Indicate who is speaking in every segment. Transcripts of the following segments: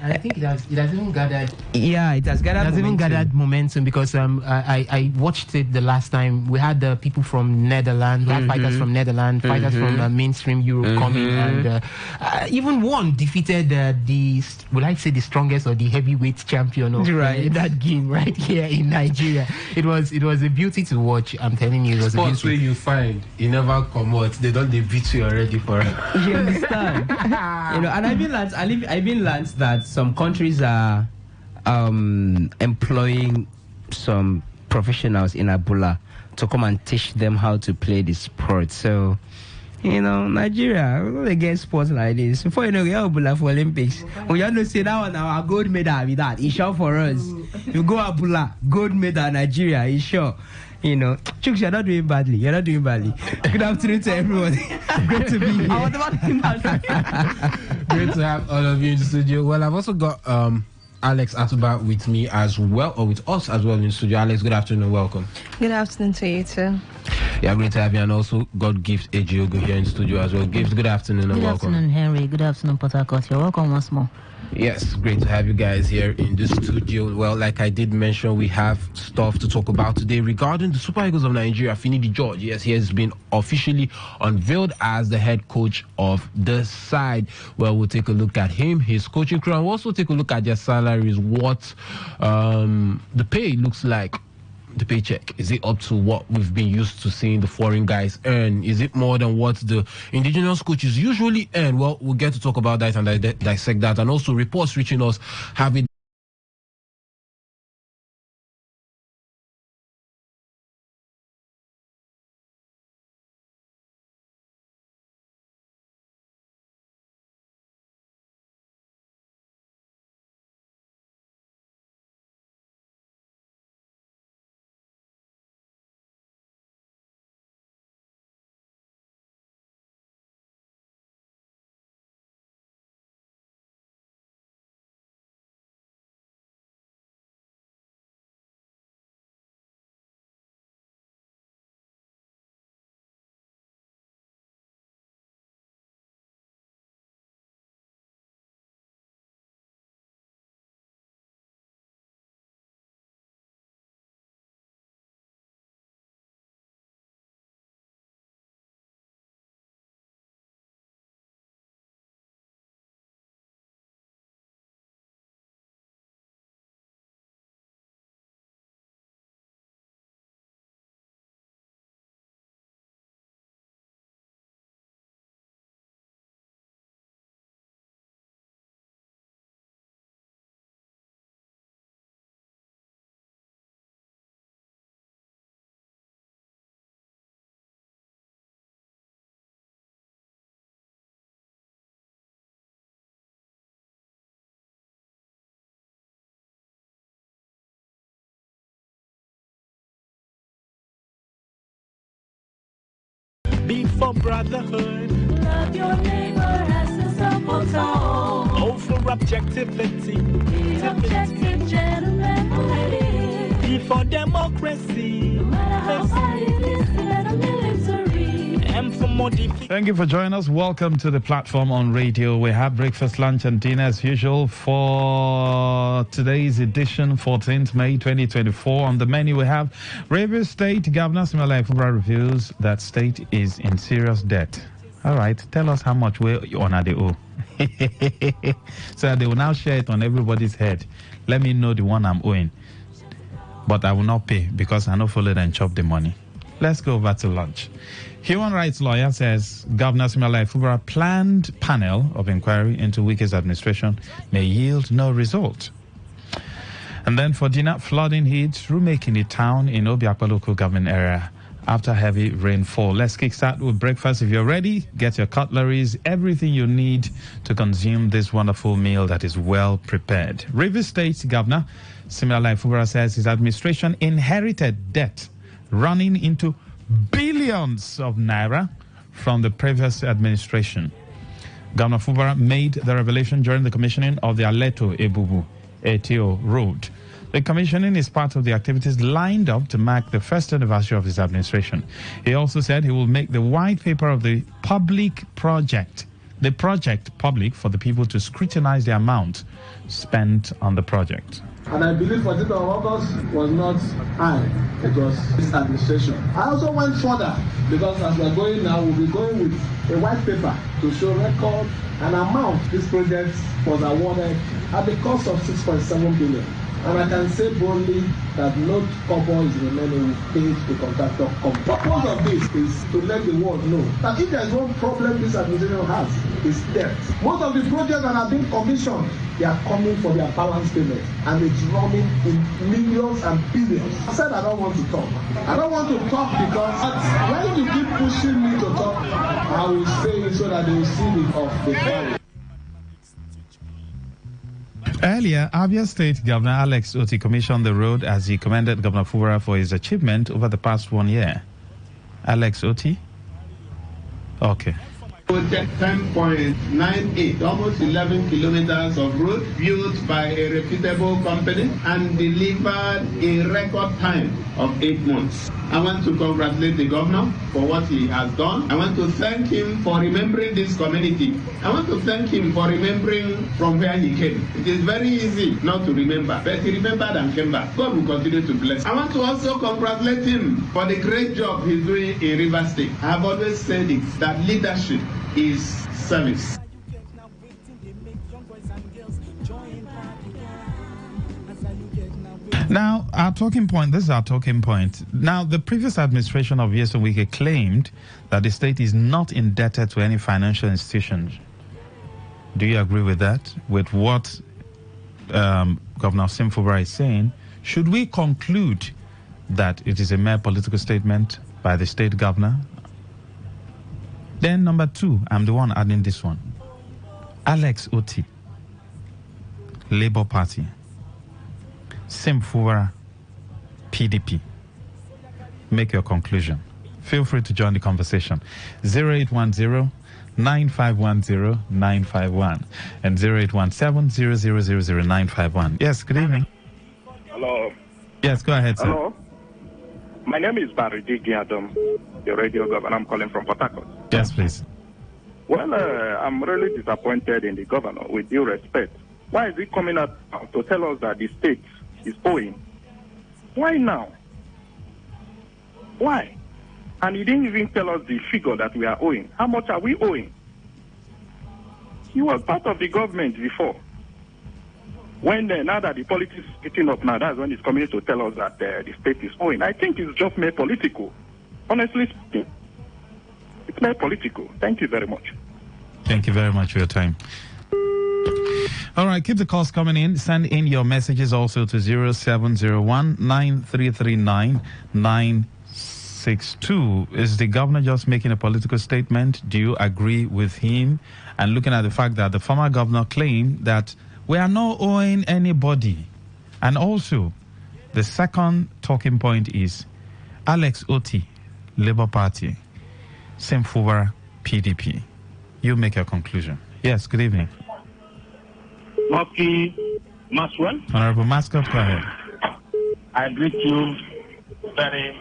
Speaker 1: I think it has even gathered.
Speaker 2: Yeah, it has gathered.
Speaker 1: It has even gathered momentum because I watched it the last time. We had the people from Netherlands, we had fighters from Netherlands, fighters from mainstream Europe coming, and even one defeated the strongest or the heavyweight champion of that game right here in Nigeria. It was a beauty to watch. I'm telling you, it was
Speaker 3: sports
Speaker 1: a beauty.
Speaker 3: Where you find you never come out. They don't beat you already for it.
Speaker 2: You understand? And I've been learned that some countries are employing some professionals in Abula to come and teach them how to play the sport. So, Nigeria, we're going to get sports like this. Before we have Abula for Olympics, we have to say that one our gold medal with that. It's sure for us. You go Abula, gold medal Nigeria, it's sure. Chooks, you're not doing badly. Good afternoon to everyone. Great to be here.
Speaker 3: Great to have all of you in the studio. Well, I've also got Alex Atuba with me as well, or with us as well in the studio. Alex, good afternoon and welcome.
Speaker 4: Good afternoon to you too.
Speaker 3: Yeah, great to have you, and also got Gift Ejiogo here in the studio as well. Gift, good afternoon and welcome.
Speaker 5: Good afternoon, Henry. Good afternoon, Port Harcourt. You're welcome once more.
Speaker 3: Yes, great to have you guys here in the studio. Well, like I did mention, we have stuff to talk about today regarding the Super Eagles of Nigeria. Finidi George, yes, he has been officially unveiled as the head coach of the side. Well, we'll take a look at him, his coaching crew, and we'll also take a look at their salaries, what the pay looks like. The paycheck, is it up to what we've been used to seeing the foreign guys earn? Is it more than what the indigenous coaches usually earn? Well, we'll get to talk about that and dissect that, and also reports reaching us having
Speaker 6: be for brotherhood.
Speaker 7: Love your neighbor as a support all.
Speaker 6: Oh, for objectivity.
Speaker 7: Be objective, gentlemen, already.
Speaker 6: Be for democracy.
Speaker 7: No matter how hard it is, let a military.
Speaker 6: And for more defeat.
Speaker 8: Thank you for joining us. Welcome to the platform on radio. We have breakfast, lunch, and dinner as usual for today's edition, 14th May 2024. On the menu, we have Rivers State Governor Simeola Efubara reveals that state is in serious debt. All right, tell us how much we're on at the O. So they will now share it on everybody's head. Let me know the one I'm owing. But I will not pay because I know follow and chop the money. Let's go over to lunch. Human rights lawyer says Governor Simeola Efubara planned panel of inquiry into Wike's administration may yield no result. And then for dinner, flooding hits remaking the town in Obiakpa local government area after heavy rainfall. Let's kickstart with breakfast. If you're ready, get your cutleries, everything you need to consume this wonderful meal that is well prepared. Rivers State Governor Simeola Efubara says his administration inherited debt running into billions of naira from the previous administration. Governor Efubara made the revelation during the commissioning of the Aleto Ebubu ATO Road. The commissioning is part of the activities lined up to mark the first anniversary of his administration. He also said he will make the white paper of the public project the project public for the people to scrutinize the amount spent on the project.
Speaker 9: And I believe 14th of August was not I, it was this administration. I also went further because as we are going now, we'll be going with a white paper to show record and amount this project was awarded at the cost of 6.7 billion. And I can say boldly that no kobo is remaining with paid the contractor. The purpose of this is to let the world know that if there is one problem this administration has, is debt. Most of the projects that have been commissioned, they are coming for their balance payment, and it's running in millions and billions. I said I don't want to talk. I don't want to talk because when you keep pushing me to talk, I will say it so that they will see me off the fire.
Speaker 8: Earlier, Abia State Governor Alex Oti commissioned the road as he commended Governor Fubara for his achievement over the past 1 year. Alex Oti? Okay.
Speaker 10: 10.98, almost 11 kilometers of road built by a reputable company and delivered in record time of 8 months. I want to congratulate the governor for what he has done. I want to thank him for remembering this community. I want to thank him for remembering from where he came. It is very easy not to remember, but he remembered and came back. God will continue to bless. I want to also congratulate him for the great job he's doing in River State. I have always said it, that leadership is service.
Speaker 8: Now, our talking point, this is our talking point. Now, the previous administration of Yeso Wike claimed that the state is not indebted to any financial institution. Do you agree with that? With what Governor Sim Fubara is saying? Should we conclude that it is a mere political statement by the state governor? Then number 2, I'm the one adding this one. Alex Oti, Labour Party. Sim Fubara, PDP. Make your conclusion. Feel free to join the conversation. 0810-9510-951 and 0817-0000-951. Yes, good evening.
Speaker 11: Hello.
Speaker 8: Yes, go ahead, sir.
Speaker 11: Hello. My name is Barry Adam, the radio governor. I'm calling from Port Harcourt.
Speaker 8: Yes, please.
Speaker 11: Well, I'm really disappointed in the governor, with due respect. Why is he coming up to tell us that the state is owing? Why now? Why? And he didn't even tell us the figure that we are owing. How much are we owing? He was part of the government before. When now that the politics is getting up now, that's when he's coming to tell us that the state is owing. I think it's just mere political. Honestly speaking, it's mere political. Thank you very much.
Speaker 8: Thank you very much for your time. All right, keep the calls coming in. Send in your messages also to 0701-9339-962. Is the governor just making a political statement? Do you agree with him? And looking at the fact that the former governor claimed that we are not owing anybody. And also, the second talking point is Alex Oti, Labour Party, Sim Fubara, PDP. You make your conclusion. Yes, good evening.
Speaker 12: Lucky Maswell.
Speaker 8: Honorable Mascot, go ahead.
Speaker 12: I greet you very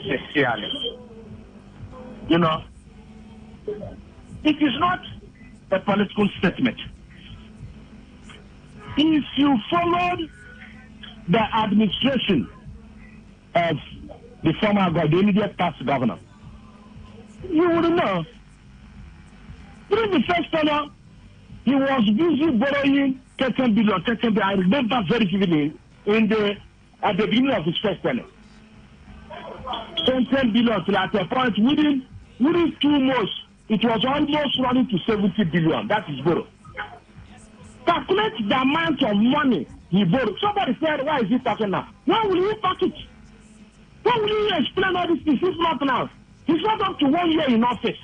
Speaker 12: sincerely. You know, it is not a political statement. If you followed the administration of the former governor, the immediate past governor, you would know. During the first tenure, he was busy borrowing 13 billion. I remember very vividly at the beginning of his first tenure. 10 billion till at a point within 2 months, it was almost running to 70 billion. That is borrow. Calculate the amount of money he borrowed. Somebody said, why is he talking now? Why will he pack it? Why will he explain all these things? He's not now. He's not up to 1 year in office.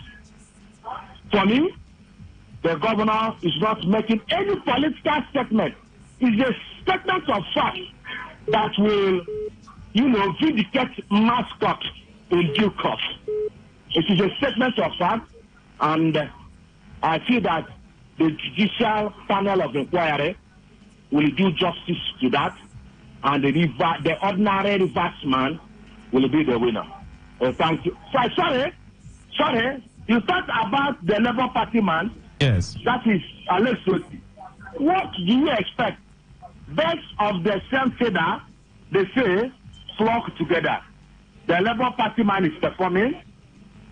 Speaker 12: For me, the governor is not making any political statement. It's a statement of fact that will, vindicate mascot in due course. It is a statement of fact, and I feel that the judicial panel of inquiry will do justice to that, and the ordinary reverseman will be the winner. Thank you. Sorry. You talked about the Labour Party man.
Speaker 8: Yes.
Speaker 12: That is alleged. What do you expect? Birds of the same feather, they say, flock together. The Labour Party man is performing.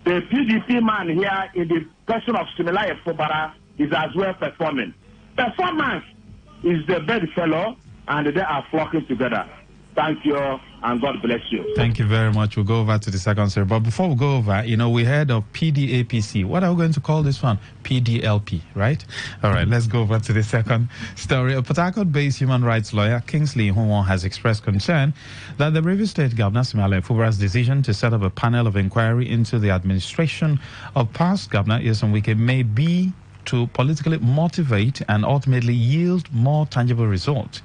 Speaker 12: The PDP man here in the person of Similar Fobara is as well performing. Performance is the bedfellow, and they are flocking together. Thank you, and God bless you.
Speaker 8: Thank you very much. We'll go over to the second story. But before we go over, we heard of PDAPC. What are we going to call this one? PDLP, right? All right, let's go over to the second story. A Port Harcourt-based human rights lawyer, Kingsley Ihunwo, has expressed concern that the Rivers State Governor, Similar Fubara's decision to set up a panel of inquiry into the administration of past Governor Nyesom Wike may be to politically motivate and ultimately yield more tangible results.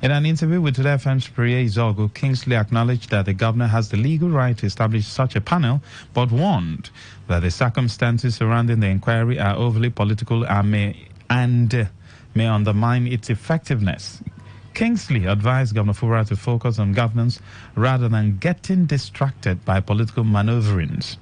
Speaker 8: In an interview with Today FM's Priye Izogu, Kingsley acknowledged that the governor has the legal right to establish such a panel, but warned that the circumstances surrounding the inquiry are overly political and may undermine its effectiveness. Kingsley advised Governor Fubara to focus on governance rather than getting distracted by political maneuverings.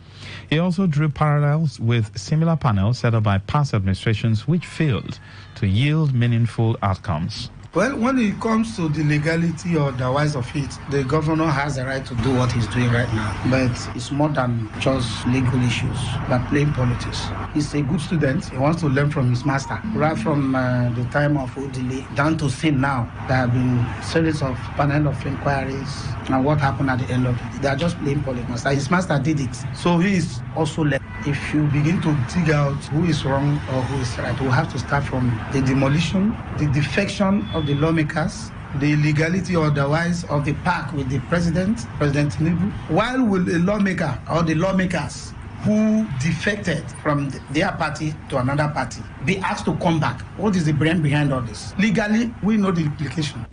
Speaker 8: He also drew parallels with similar panels set up by past administrations which failed to yield meaningful outcomes.
Speaker 13: Well, when it comes to the legality or the wise of it, the governor has the right to do what he's doing right now. But it's more than just legal issues, but plain politics. He's a good student. He wants to learn from his master. Right from the time of Odile down to sin now, there have been series of panel of inquiries and what happened at the end of it. They are just plain politics. His master did it. So he is also left. If you begin to dig out who is wrong or who is right, we'll have to start from the demolition, the defection of the lawmakers, the illegality or otherwise of the pact with the President Tinubu. Why will a lawmaker or the lawmakers who defected from their party to another party be asked to come back? What is the brain behind all this? Legally, we know the implication.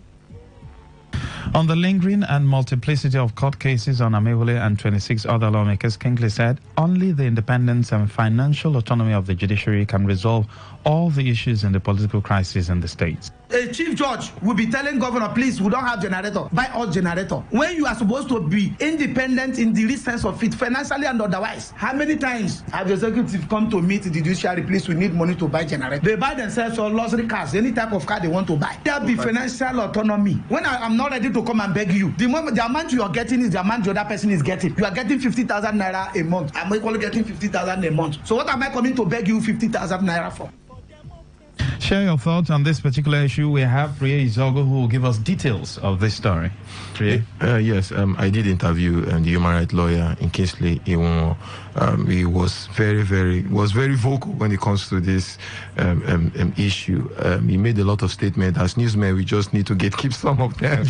Speaker 8: On the lingering and multiplicity of court cases on Amewole and 26 other lawmakers, Kingsley said only the independence and financial autonomy of the judiciary can resolve all the issues in the political crisis in the state.
Speaker 13: A chief judge will be telling governor, please, we don't have generator, buy all generator. When you are supposed to be independent in the real sense of it, financially and otherwise. How many times have the executive come to meet the judiciary, please, we need money to buy generator? They buy themselves or luxury cars, any type of car they want to buy. There'll be financial autonomy. When I'm not ready to come and beg you, the amount you are getting is the amount the other person is getting. You are getting 50,000 naira a month. I'm equally getting 50,000 a month. So what am I coming to beg you 50,000 naira for?
Speaker 8: Share your thoughts on this particular issue. We have Priye Izogu who will give us details of this story. Priye?
Speaker 14: Yes, I did interview the human rights lawyer in Kingsley Ihunwo. He was very vocal when it comes to this issue. He made a lot of statements. As newsmen, we just need to keep some of them,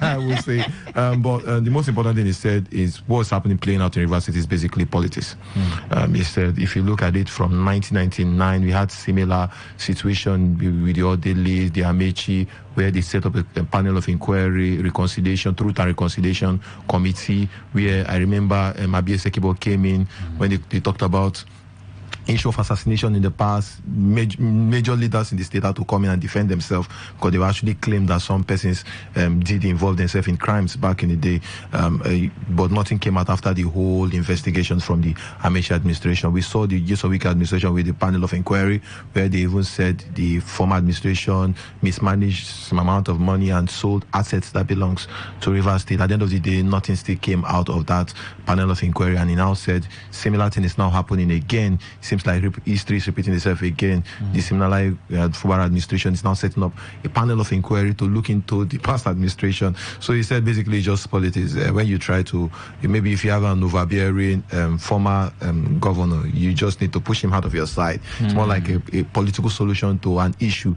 Speaker 14: I would say. But the most important thing he said is what's happening playing out in Rivers State is basically politics. He said if you look at it from 1999, we had similar situation with the Odele, the Amechi, where they set up a panel of inquiry, reconciliation, truth and reconciliation committee, where I remember Abie Sekibo came in when they talked about issue of assassination in the past. Major leaders in the state had to come in and defend themselves because they were actually claimed that some persons did involve themselves in crimes back in the day. But nothing came out after the whole investigation from the Amechi administration. We saw the Nyesom Wike administration with the panel of inquiry where they even said the former administration mismanaged some amount of money and sold assets that belongs to Rivers State. At the end of the day, nothing still came out of that panel of inquiry, and he now said similar thing is now happening again. Seems like history is repeating itself again. The similar Fubara administration is now setting up a panel of inquiry to look into the past administration. So he said basically just politics. When you try to, maybe if you have an overbearing former governor, you just need to push him out of your side. It's more like a political solution to an issue.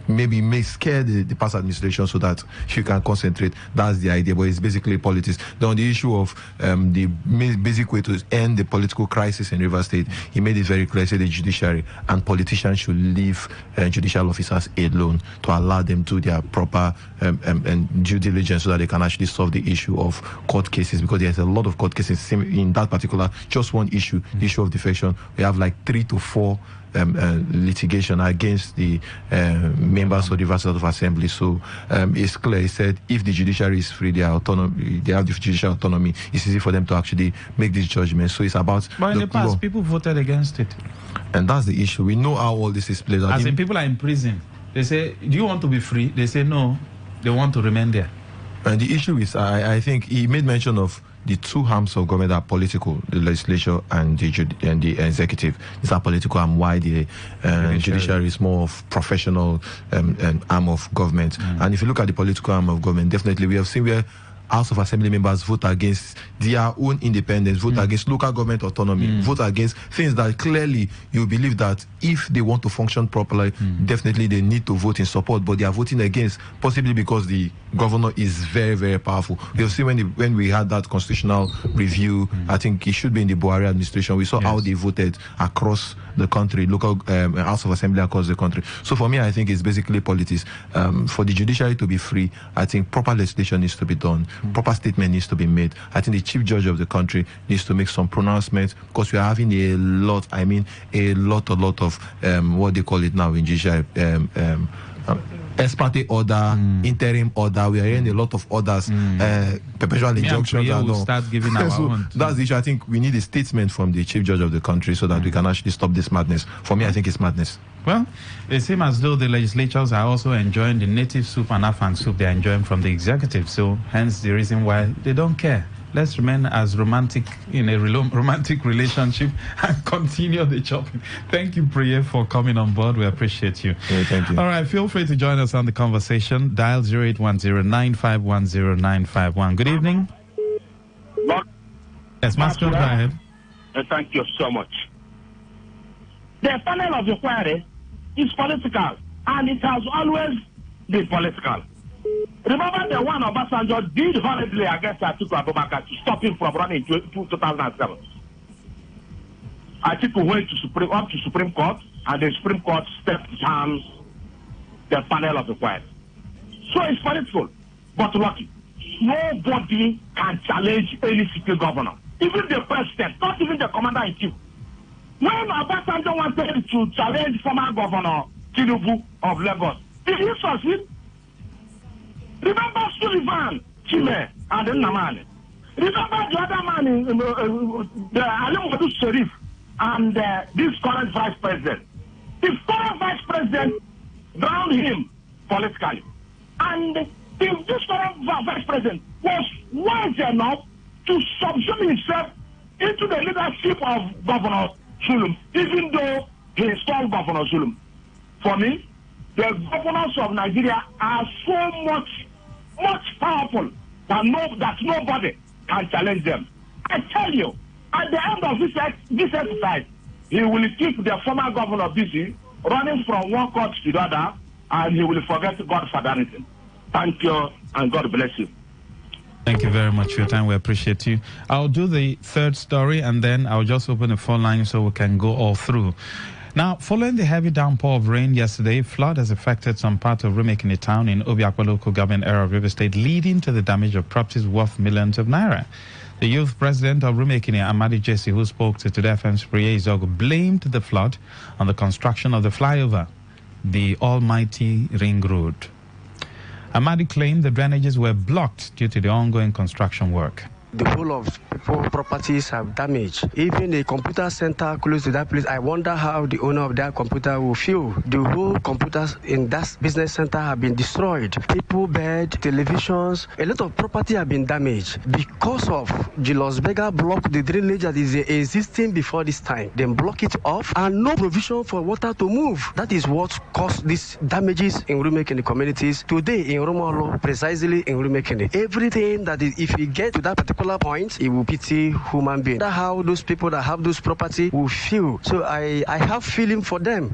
Speaker 14: Maybe may scare the past administration so that you can concentrate. That's the idea, but it's basically politics. Then on the issue of the basic way to end the political crisis in Rivers State, he made it very clear, said the judiciary and politicians should leave judicial officers alone to allow them to their proper and due diligence so that they can actually solve the issue of court cases, because there's a lot of court cases in that particular, just one issue, the issue of defection. We have like 3 to 4 litigation against the members of the Versatile Assembly. So it's clear. He said if the judiciary is free, they have the judicial autonomy. It's easy for them to actually make this judgment. So it's about.
Speaker 8: But in the past, people voted against it,
Speaker 14: and that's the issue. We know how all this is played out.
Speaker 8: As in, people are in prison. They say, "Do you want to be free?" They say, "No." They want to remain there.
Speaker 14: And the issue is, I think he made mention of the two arms of government are political, the legislature and the executive. These are political and why the judiciary is more of professional arm of government. And if you look at the political arm of government, definitely we have seen where House of Assembly members vote against their own independence, vote against local government autonomy, vote against things that clearly you believe that if they want to function properly, definitely they need to vote in support, but they are voting against, possibly because the governor is very, very powerful. You'll see when we had that constitutional review, I think it should be in the Buhari administration, we saw how they voted across the country, local House of Assembly across the country. So for me, I think it's basically politics. For the judiciary to be free, I think proper legislation needs to be done. Proper statement needs to be made. I think the chief judge of the country needs to make some pronouncements, because we are having a lot of what they call it now in judiciary, ex parte order, interim order. We are hearing a lot of orders, perpetual injunctions.
Speaker 8: We'll start giving our own.
Speaker 14: That's the issue. I think we need a statement from the chief judge of the country so that we can actually stop this madness. For me, I think it's madness.
Speaker 8: Well, it seems as though the legislatures are also enjoying the native soup and afang soup they are enjoying from the executive. So, hence the reason why they don't care. Let's remain as romantic in a romantic relationship and continue the chopping. Thank you, Priye, for coming on board. We appreciate you.
Speaker 14: Yeah, thank you.
Speaker 8: All right, feel free to join us on the conversation. Dial 0810-9510951. Good evening. Yes, Master, go ahead.
Speaker 12: Thank you so much. The panel of inquiry is political, and it has always been political. Remember the one Obasanjo did horribly against Atiku Abubakar to stop him from running in 2007. Atiku went to Supreme Court, and the Supreme Court stepped down the panel of inquiry. So it's political, but lucky. Nobody can challenge any city governor, even the president, not even the commander-in-chief. When Obasanjo wanted to challenge former governor Tinubu of Lagos, did he succeed? Remember Sullivan, Chile, and Namani. Remember the other man, the Ali Sharif, and this current vice president. The current vice president drowned him politically. And if this current vice president was wise enough to subsume himself into the leadership of Governor Zulum, even though he installed Governor Zulum. For me, the governors of Nigeria are so much powerful that nobody can challenge them. I tell you, at the end of this exercise, he will keep the former governor busy, running from one court to the other, and he will forget Godfatherism. Thank you, and God bless you.
Speaker 8: Thank you very much for your time. We appreciate you. I'll do the third story, and then I'll just open the phone line so we can go all through. Now, following the heavy downpour of rain yesterday, flood has affected some part of Rumekini town in Obiakwa local government area of River State, leading to the damage of properties worth millions of naira. The youth president of Rumekini, Amadi Jesse, who spoke to Today FM's Priye Izogo, blamed the flood on the construction of the flyover, the almighty ring road. Amadi claimed the drainages were blocked due to the ongoing construction work.
Speaker 15: The whole of people properties have damaged. Even the computer center close to that place, I wonder how the owner of that computer will feel. The whole computers in that business center have been destroyed. People, bed, televisions, a lot of property have been damaged because of Julius Berger block the drainage that is existing before this time. Then block it off and no provision for water to move. That is what caused these damages in Rumekini communities. Today in Romolo, precisely in Rumekini, everything that is, if you get to that particular point, it will pity human beings. That's how those people that have those property will feel. So I have feeling for them.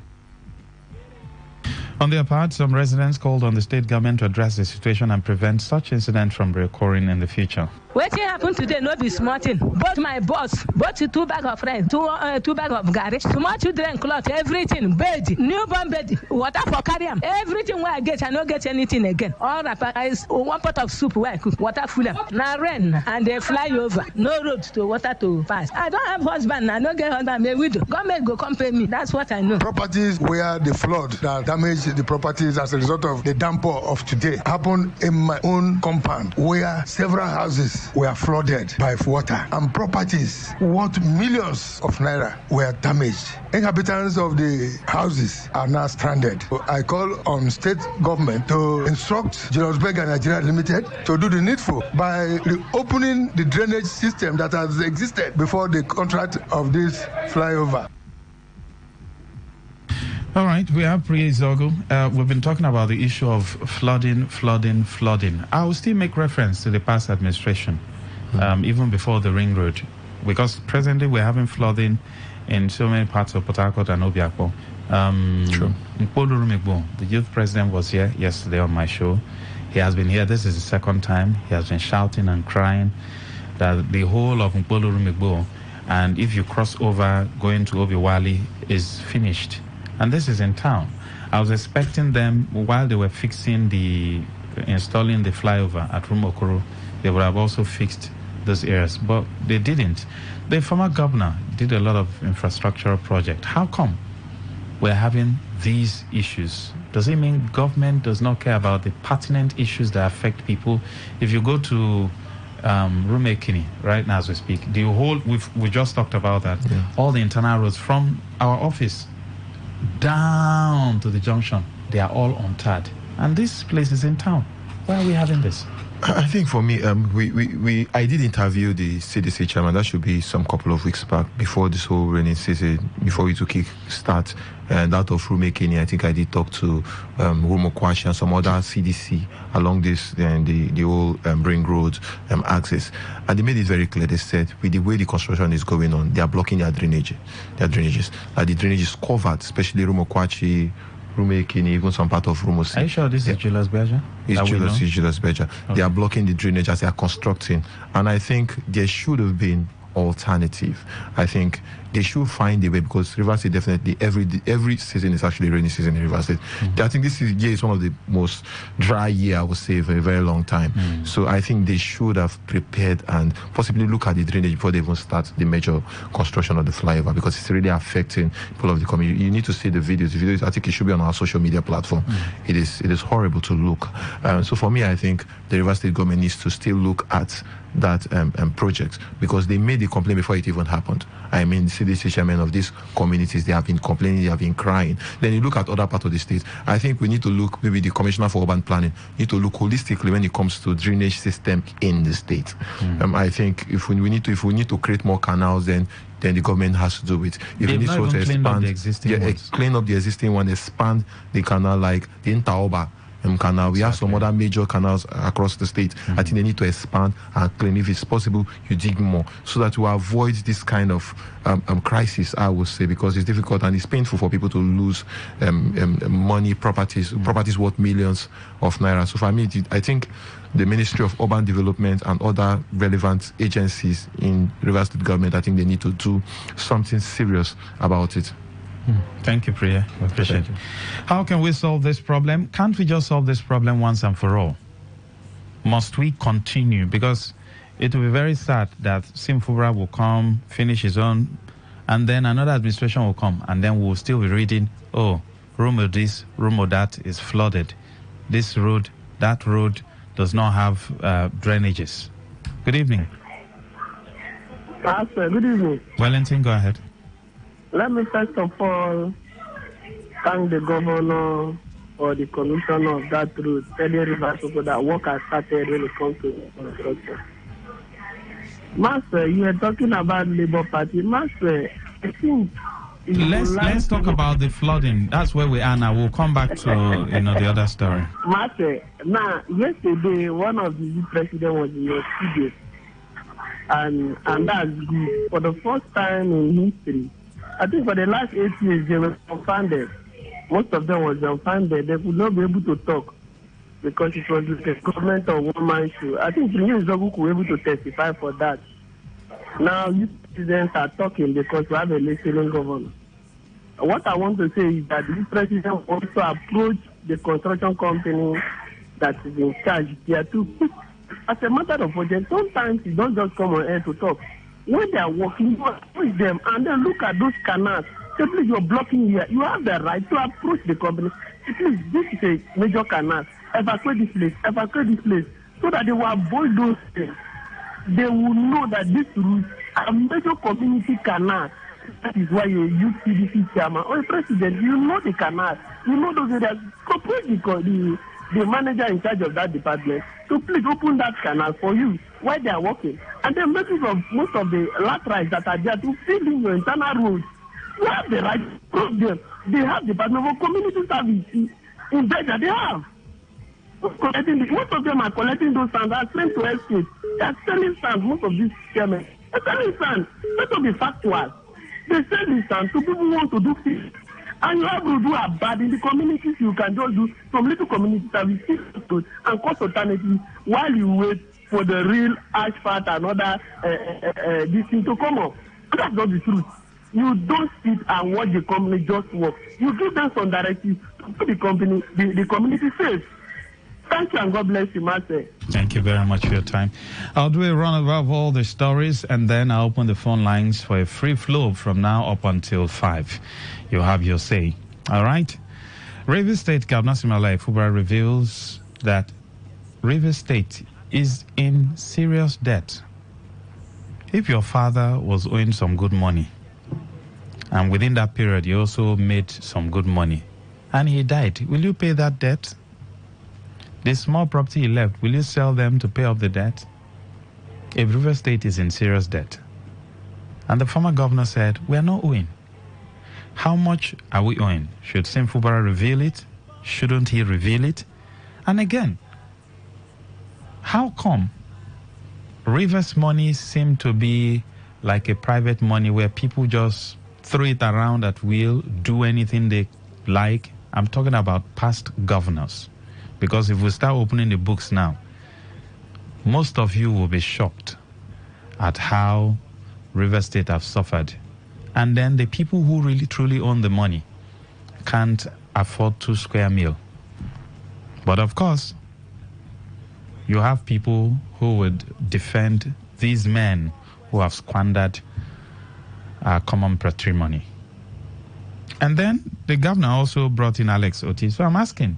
Speaker 8: On their part, some residents called on the state government to address the situation and prevent such incidents from recurring in the future.
Speaker 16: What happened today? No be smart thing. Both my boss, both 2 bag of rice, 2 bag of garri, small children cloth, everything, bed, newborn bed, water for carry am. Everything where I get, I no get anything again. All wrapper is 1 pot of soup where I cook, water full am. Now rain and they fly over. No road to water to pass. I don't have husband. I don't get husband. I'm a widow. Government go come pay me. That's what I know.
Speaker 17: Properties where the flood that damaged the properties as a result of the downpour of today happened in my own compound where several houses were flooded by water and properties worth millions of naira were damaged. Inhabitants of the houses are now stranded. I call on state government to instruct Julius Berger Nigeria Limited to do the needful by reopening the drainage system that has existed before the contract of this flyover.
Speaker 8: All right, we have Priya Izogu. We've been talking about the issue of flooding. I will still make reference to the past administration, even before the ring road, because presently we're having flooding in so many parts of Port Harcourt and Obiakpo.
Speaker 14: True.
Speaker 8: The youth president was here yesterday on my show. He has been here. This is the second time. He has been shouting and crying that the whole of Nkpolurumigbo, and if you cross over going to Obiwali, is finished. And this is in town. I was expecting them, while they were installing the flyover at Rumokoro, they would have also fixed those areas, but they didn't. The former governor did a lot of infrastructural projects. How come we're having these issues? Does it mean government does not care about the pertinent issues that affect people? If you go to Rumekini right now as we speak, we just talked about that. Yeah. All the internal roads from our office down to the junction, they are all untarred. And this place is in town. Why are we having this?
Speaker 14: I think for me, I did interview the CDC chairman. That should be some couple of weeks back, before this whole rainy season, before we took start. And out of Rumekini, I think I did talk to Rumokwashi and some other CDC along this the whole ring road axis. And they made it very clear. They said, with the way the construction is going on, they are blocking their drainages. The drainage is covered, especially Rumokwashi, Rumekini, even some part of Rumosi.
Speaker 8: Are you sure this is Julius Berger?
Speaker 14: It's Julius Berger. Okay. They are blocking the drainage as they are constructing. And I think there should have been alternative. I think they should find a way, because Rivers State definitely every season is actually rainy season in Rivers State. I think this year is one of the most dry year, I would say, for a very long time. So I think they should have prepared and possibly look at the drainage before they even start the major construction of the flyover, because it's really affecting people of the community. You need to see the videos. The videos, I think it should be on our social media platform. It is horrible to look. So for me, I think the Rivers State government needs to still look at that project, because they made the complaint before it even happened. I mean, the CDC chairman of these communities, they have been complaining, they have been crying. Then you look at other parts of the state. I think we need to look, maybe the Commissioner for Urban Planning need to look holistically when it comes to drainage system in the state. I think if we need to create more canals, then the government has to do it. If we need to expand, clean up the existing one, expand the canal like the Intaoba canal. We have some other major canals across the state. I think they need to expand and clean. If it's possible, you dig more, so that we avoid this kind of crisis, I would say, because it's difficult and it's painful for people to lose money, properties worth millions of naira. So for me, I think the Ministry of Urban Development and other relevant agencies in Rivers State government, I think they need to do something serious about it.
Speaker 8: Thank you, Priya. We appreciate it. How can we solve this problem? Can't we just solve this problem once and for all? Must we continue? Because it will be very sad that Simfubra will come, finish his own, and then another administration will come, and then we'll still be reading, oh, rumor this, rumor that is flooded. This road, that road does not have drainages. Good evening.
Speaker 18: Good evening.
Speaker 8: Wellington, go ahead.
Speaker 18: Let me first of all thank the governor or the commissioner of that road, telling Rivers people that work has started when it comes to construction. Master, you were talking about Labour Party. Master, I think
Speaker 8: let's talk about the flooding. That's where we are now. We'll come back to the other story.
Speaker 18: Master, now yesterday one of the president was in your studio, and that's good. For the first time in history, I think for the last 8 years, they were confounded. Most of them were confounded. They could not be able to talk. because it was the government of one man show. I think Premier Zogu could be able to testify for that. Now, you presidents are talking because we have a listening governor. What I want to say is that this president wants to approach the construction company that is in charge there to put, as a matter of fact, sometimes you don't just come on air to talk. When they are working, you approach them and then look at those canals. Say, please, you're blocking here. You have the right to approach the company. Say, please, this is a major canal. Evacuate this place, so that they will avoid those things. They will know that this route are major community canal. That is why you use CDC chairman or a president. You know the canal. You know those areas. Cooperate the manager in charge of that department to please open that canal for you while they are working. And then most of the laterals that are there to fill in your internal roads. You have the right to approach them. They have Department of Community Service in Georgia. They have. Most of them are collecting those sands. Are trying to escape. They are selling sands. Most of these chairmen are selling sands. Let us be factual. They sell these sands to people who want to do things. And you have to do a bad in the communities. You can just do some little community service and cost alternatives while you wait for the real asphalt and other this thing to come up. That's not the truth. You don't sit and watch the company just work. You give them some directives to put the community safe. Thank you and God bless you, Master.
Speaker 8: Thank you very much for your time. I'll do a roundabout of all the stories and then I'll open the phone lines for a free flow from now up until 5. You'll have your say. All right? Rivers State Governor Simalai Fubara reveals that Rivers State is in serious debt. If your father was owing some good money, and within that period he also made some good money, and he died, will you pay that debt? The small property he left, will you sell them to pay off the debt? If River State is in serious debt, and the former governor said, we are not owing. How much are we owing? Should Sim Fubara reveal it? Shouldn't he reveal it? And again, how come Rivers money seem to be like a private money where people just throw it around at will, do anything they like? I'm talking about past governors. Because if we start opening the books now, most of you will be shocked at how River State have suffered. And then the people who really truly own the money can't afford 2 square meal. But of course, you have people who would defend these men who have squandered our common patrimony. And then the governor also brought in Alex Oti. So I'm asking,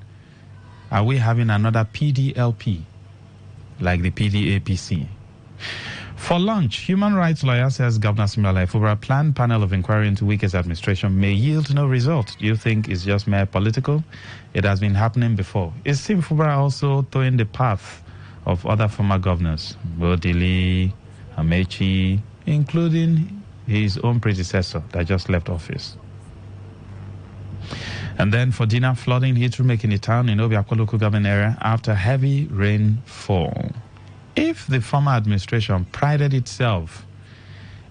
Speaker 8: are we having another PDLP like the PDAPC? For lunch, human rights lawyer says Governor Simalai Fubara planned panel of inquiry into Wike's administration may yield no result. Do you think it's just mere political? It has been happening before. Is Sim Fubara also towing the path of other former governors, Bodili, Amechi, including his own predecessor that just left office? And then for dinner, flooding hit making the town in Obiakwa local government area after heavy rainfall. If the former administration prided itself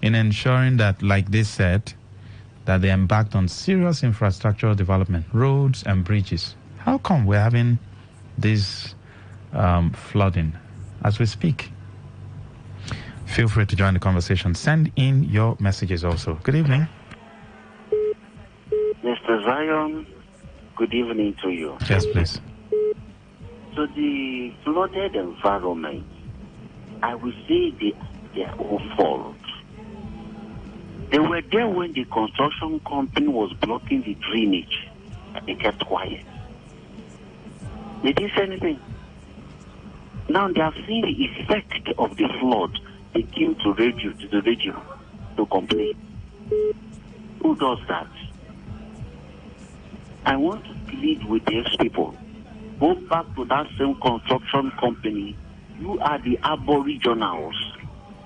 Speaker 8: in ensuring that, like they said, that they embarked on serious infrastructural development, roads and bridges, how come we're having this flooding as we speak? Feel free to join the conversation. Send in your messages also. Good evening.
Speaker 19: Mr. Zion, good evening to you.
Speaker 8: Yes, please.
Speaker 19: So the flooded environment, I will say they are all fault. They were there when the construction company was blocking the drainage, and they kept quiet. They didn't say anything. Now they have seen the effect of the flood. They came to the radio to complain. Who does that? I want to plead with these people. Go back to that same construction company. You are the aboriginals.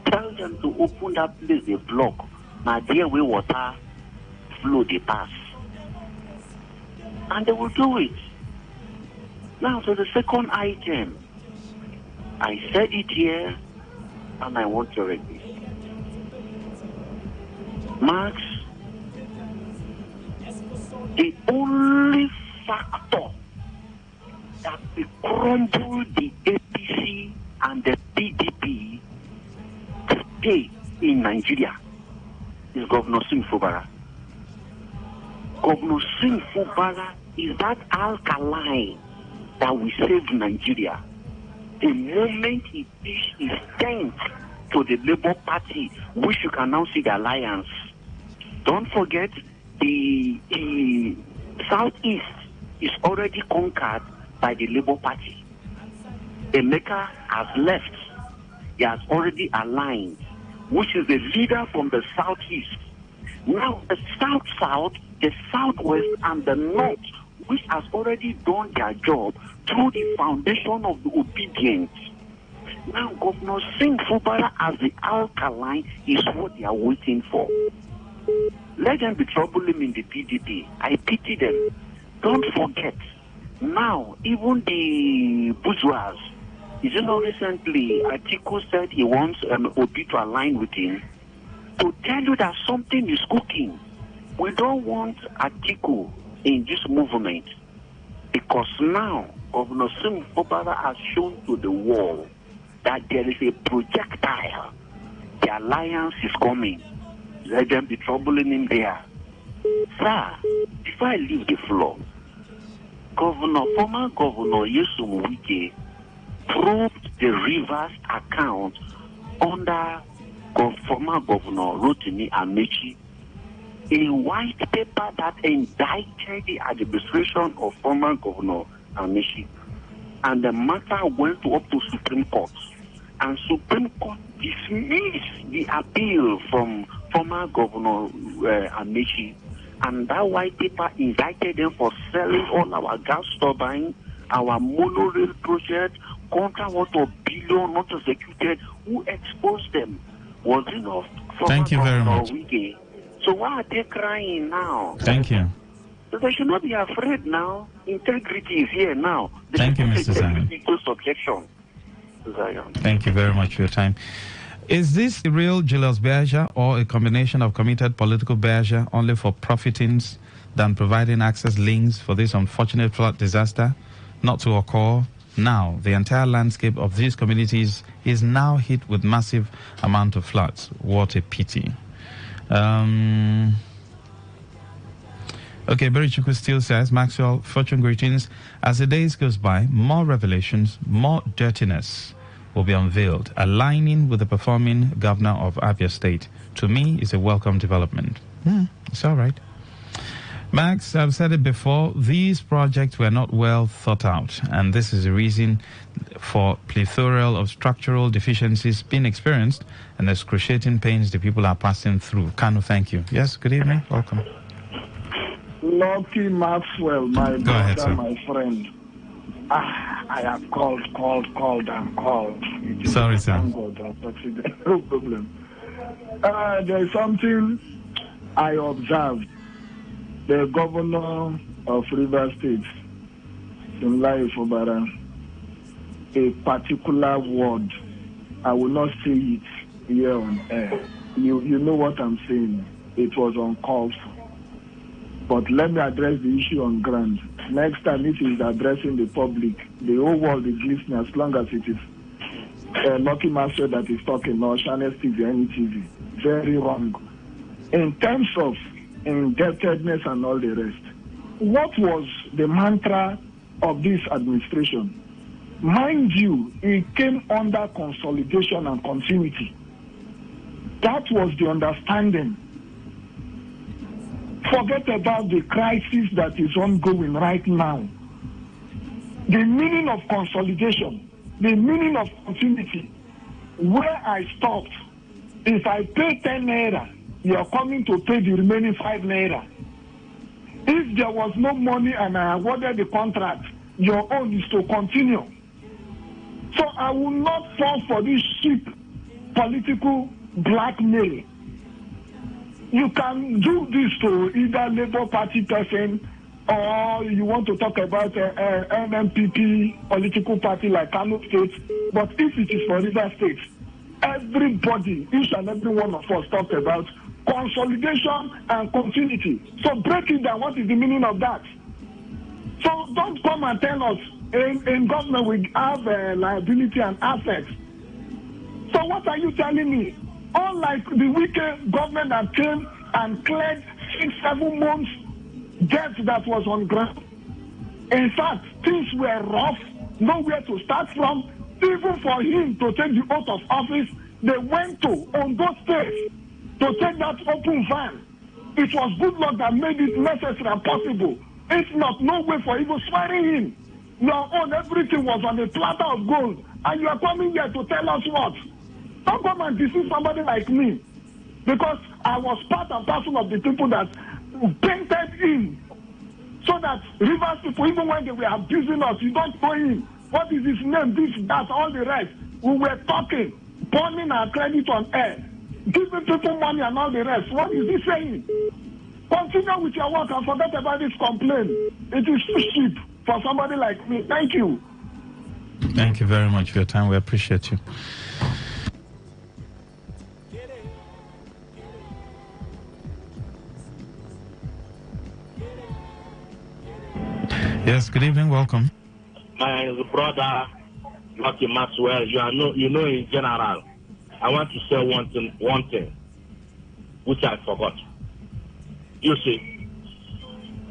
Speaker 19: Tell them to open that place they block. Now there where water flow they pass. And they will do it. Now to the second item. I said it here and I want to repeat. Max, the only factor that will crumble the APC and the PDP today in Nigeria is Governor Singh Fubara. Governor Singh Fubara is that alkaline that will save Nigeria. The moment he pitched his tent to the Labour Party, which you can now see the alliance. Don't forget, the Southeast is already conquered by the Labour Party. Emeka has left. He has already aligned, which is the leader from the Southeast. Now the South-South, the Southwest, and the North, which has already done their job through the foundation of the obedience. Now Governor Singh Fubara as the alkaline is what they are waiting for. Let them be troubling in the PDP. I pity them. Don't forget, now even the bourgeois, you know, recently Atiku said he wants Obi to align with him. To tell you that something is cooking. We don't want Atiku in this movement because now Governor Singh Fubara has shown to the world that there is a projectile. The alliance is coming. Let them be troubling him there. Sir, before I leave the floor, former Governor Yusuf Wike proved the reverse account under former Governor Rotimi Amechi, a white paper that indicted the administration of former Governor Amechi. And the matter went up to Supreme Court. And Supreme Court dismissed the appeal from former Governor Amechi. And that white paper indicted them for selling all our gas turbines, our monorail project, contract worth $1 billion not executed. Who exposed them? Was it not former
Speaker 8: Thank you very
Speaker 19: Governor
Speaker 8: much.
Speaker 19: Wike? So why are they crying now?
Speaker 8: Thank you.
Speaker 19: So they should not be afraid now. Integrity is here now.
Speaker 8: Thank you, Mr. Zion.
Speaker 19: Equal subjection. Zion.
Speaker 8: Thank you very much for your time. Is this the real Julius Berger or a combination of committed political Berger only for profitings than providing access links for this unfortunate flood disaster not to occur? Now, the entire landscape of these communities is now hit with massive amount of floods. What a pity. Okay, Berichuku still says, Maxwell, fortune greetings. As the days goes by, more revelations, more dirtiness will be unveiled, aligning with the performing governor of Abia State. To me, is a welcome development. It's all right. Max, I've said it before, these projects were not well thought out, and this is the reason for plethora of structural deficiencies being experienced and excruciating pains the people are passing through. Kanu, thank you. Yes, good evening. Welcome.
Speaker 12: Lucky Maxwell, my
Speaker 8: Go ahead,
Speaker 12: brother,
Speaker 8: sir.
Speaker 12: my friend. I have called and called.
Speaker 8: Sorry, sir.
Speaker 12: Thank God, I succeeded. No problem. There's something I observed. The governor of River State, Simlai Fubara, a particular word, I will not say it here on air. You know what I'm saying. It was uncalled for. But let me address the issue on ground. Next time it is addressing the public, the whole world is listening as long as it is Lucky Master that is talking, or Channel TV, any TV. Very wrong. In terms of indebtedness and all the rest, what was the mantra of this administration? Mind you, it came under consolidation and continuity. That was the understanding. Forget about the crisis that is ongoing right now. The meaning of consolidation, the meaning of continuity, where I stopped, if I pay 10 naira, you are coming to pay the remaining 5 naira. If there was no money and I awarded the contract, your own is to continue. So I will not fall for this cheap political blackmail. You can do this to either Labour Party person, or you want to talk about MMPP political party like Kano State. But if it is for River State, everybody, each and every one of us talked about consolidation and continuity. So break it down. What is the meaning of that? So don't come and tell us
Speaker 9: in government we have liability and assets. So what are you telling me? Unlike the wicked government that came and cleared 6-7 months debt that was on ground. In fact, things were rough, nowhere to start from. Even for him to take the oath of office, they went to Ondo State to take that open van. It was good luck that made it necessary and possible. If not, no way for even swearing him. Your own everything was on a platter of gold, and you are coming here to tell us what? Don't come and deceive somebody like me, because I was part and parcel of the people that painted him, so that Rivers people, even when they were abusing us, you don't know him. What is his name? This, that, all the rest. We were talking, burning our credit on air, giving people money and all the rest. What is he saying? Continue with your work and forget about this complaint. It is too cheap for somebody like me. Thank you.
Speaker 8: Thank you very much for your time. We appreciate you. Yes, good evening, welcome.
Speaker 12: My brother, Lucky Maxwell, you know in general, I want to say one thing, which I forgot. You see,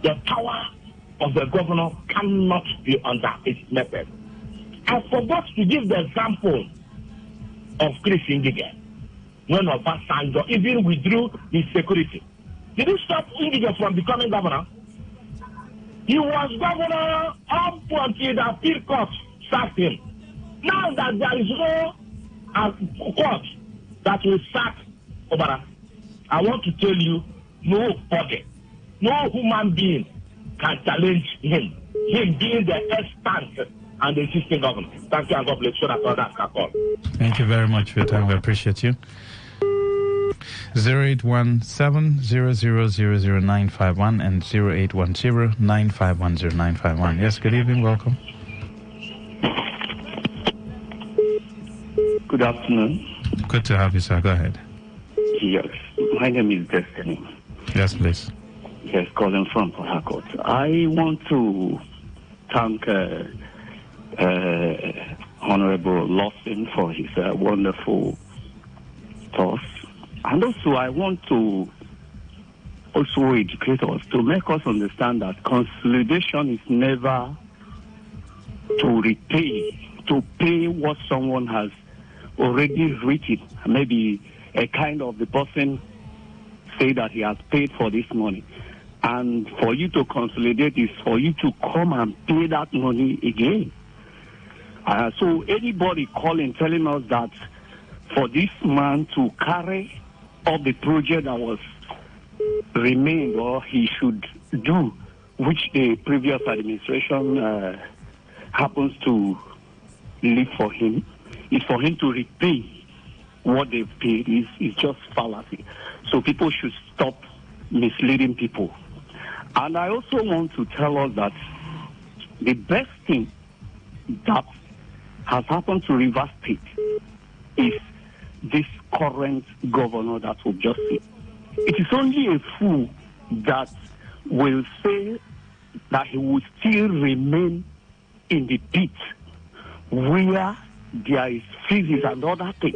Speaker 12: the power of the governor cannot be underestimated. I forgot to give the example of Chris Indige, when Obasanjo even withdrew his security. Did it stop Indige from becoming governor? He was governor up until the appeal court sacked him. Now that there is no court that will sack Obara, I want to tell you, nobody, no human being can challenge him. Him being the extant and the existing governor. Thank you and God bless you. That's all that can call.
Speaker 8: Thank you very much for your time. We appreciate you. 0817-0000951 and 0810-9510951. Yes, good evening. Welcome.
Speaker 20: Good afternoon.
Speaker 8: Good to have you, sir. Go ahead.
Speaker 20: Yes, my name is Destiny.
Speaker 8: Yes, please.
Speaker 20: Yes, calling from Port Harcourt. I want to thank Honorable Lawson for his wonderful thoughts. And also, I want to also educate us to make us understand that consolidation is never to repay, to pay what someone has already written. Maybe a kind of the person say that he has paid for this money. And for you to consolidate is for you to come and pay that money again. So anybody calling, telling us that for this man to carry up the project that was remained or he should do, which the previous administration happens to leave for him, is for him to repay what they've paid is just fallacy. So people should stop misleading people. And I also want to tell us that the best thing that has happened to Rivers State is this current governor that we've just seen. It is only a fool that will say that he will still remain in the pit where there is physics and other things,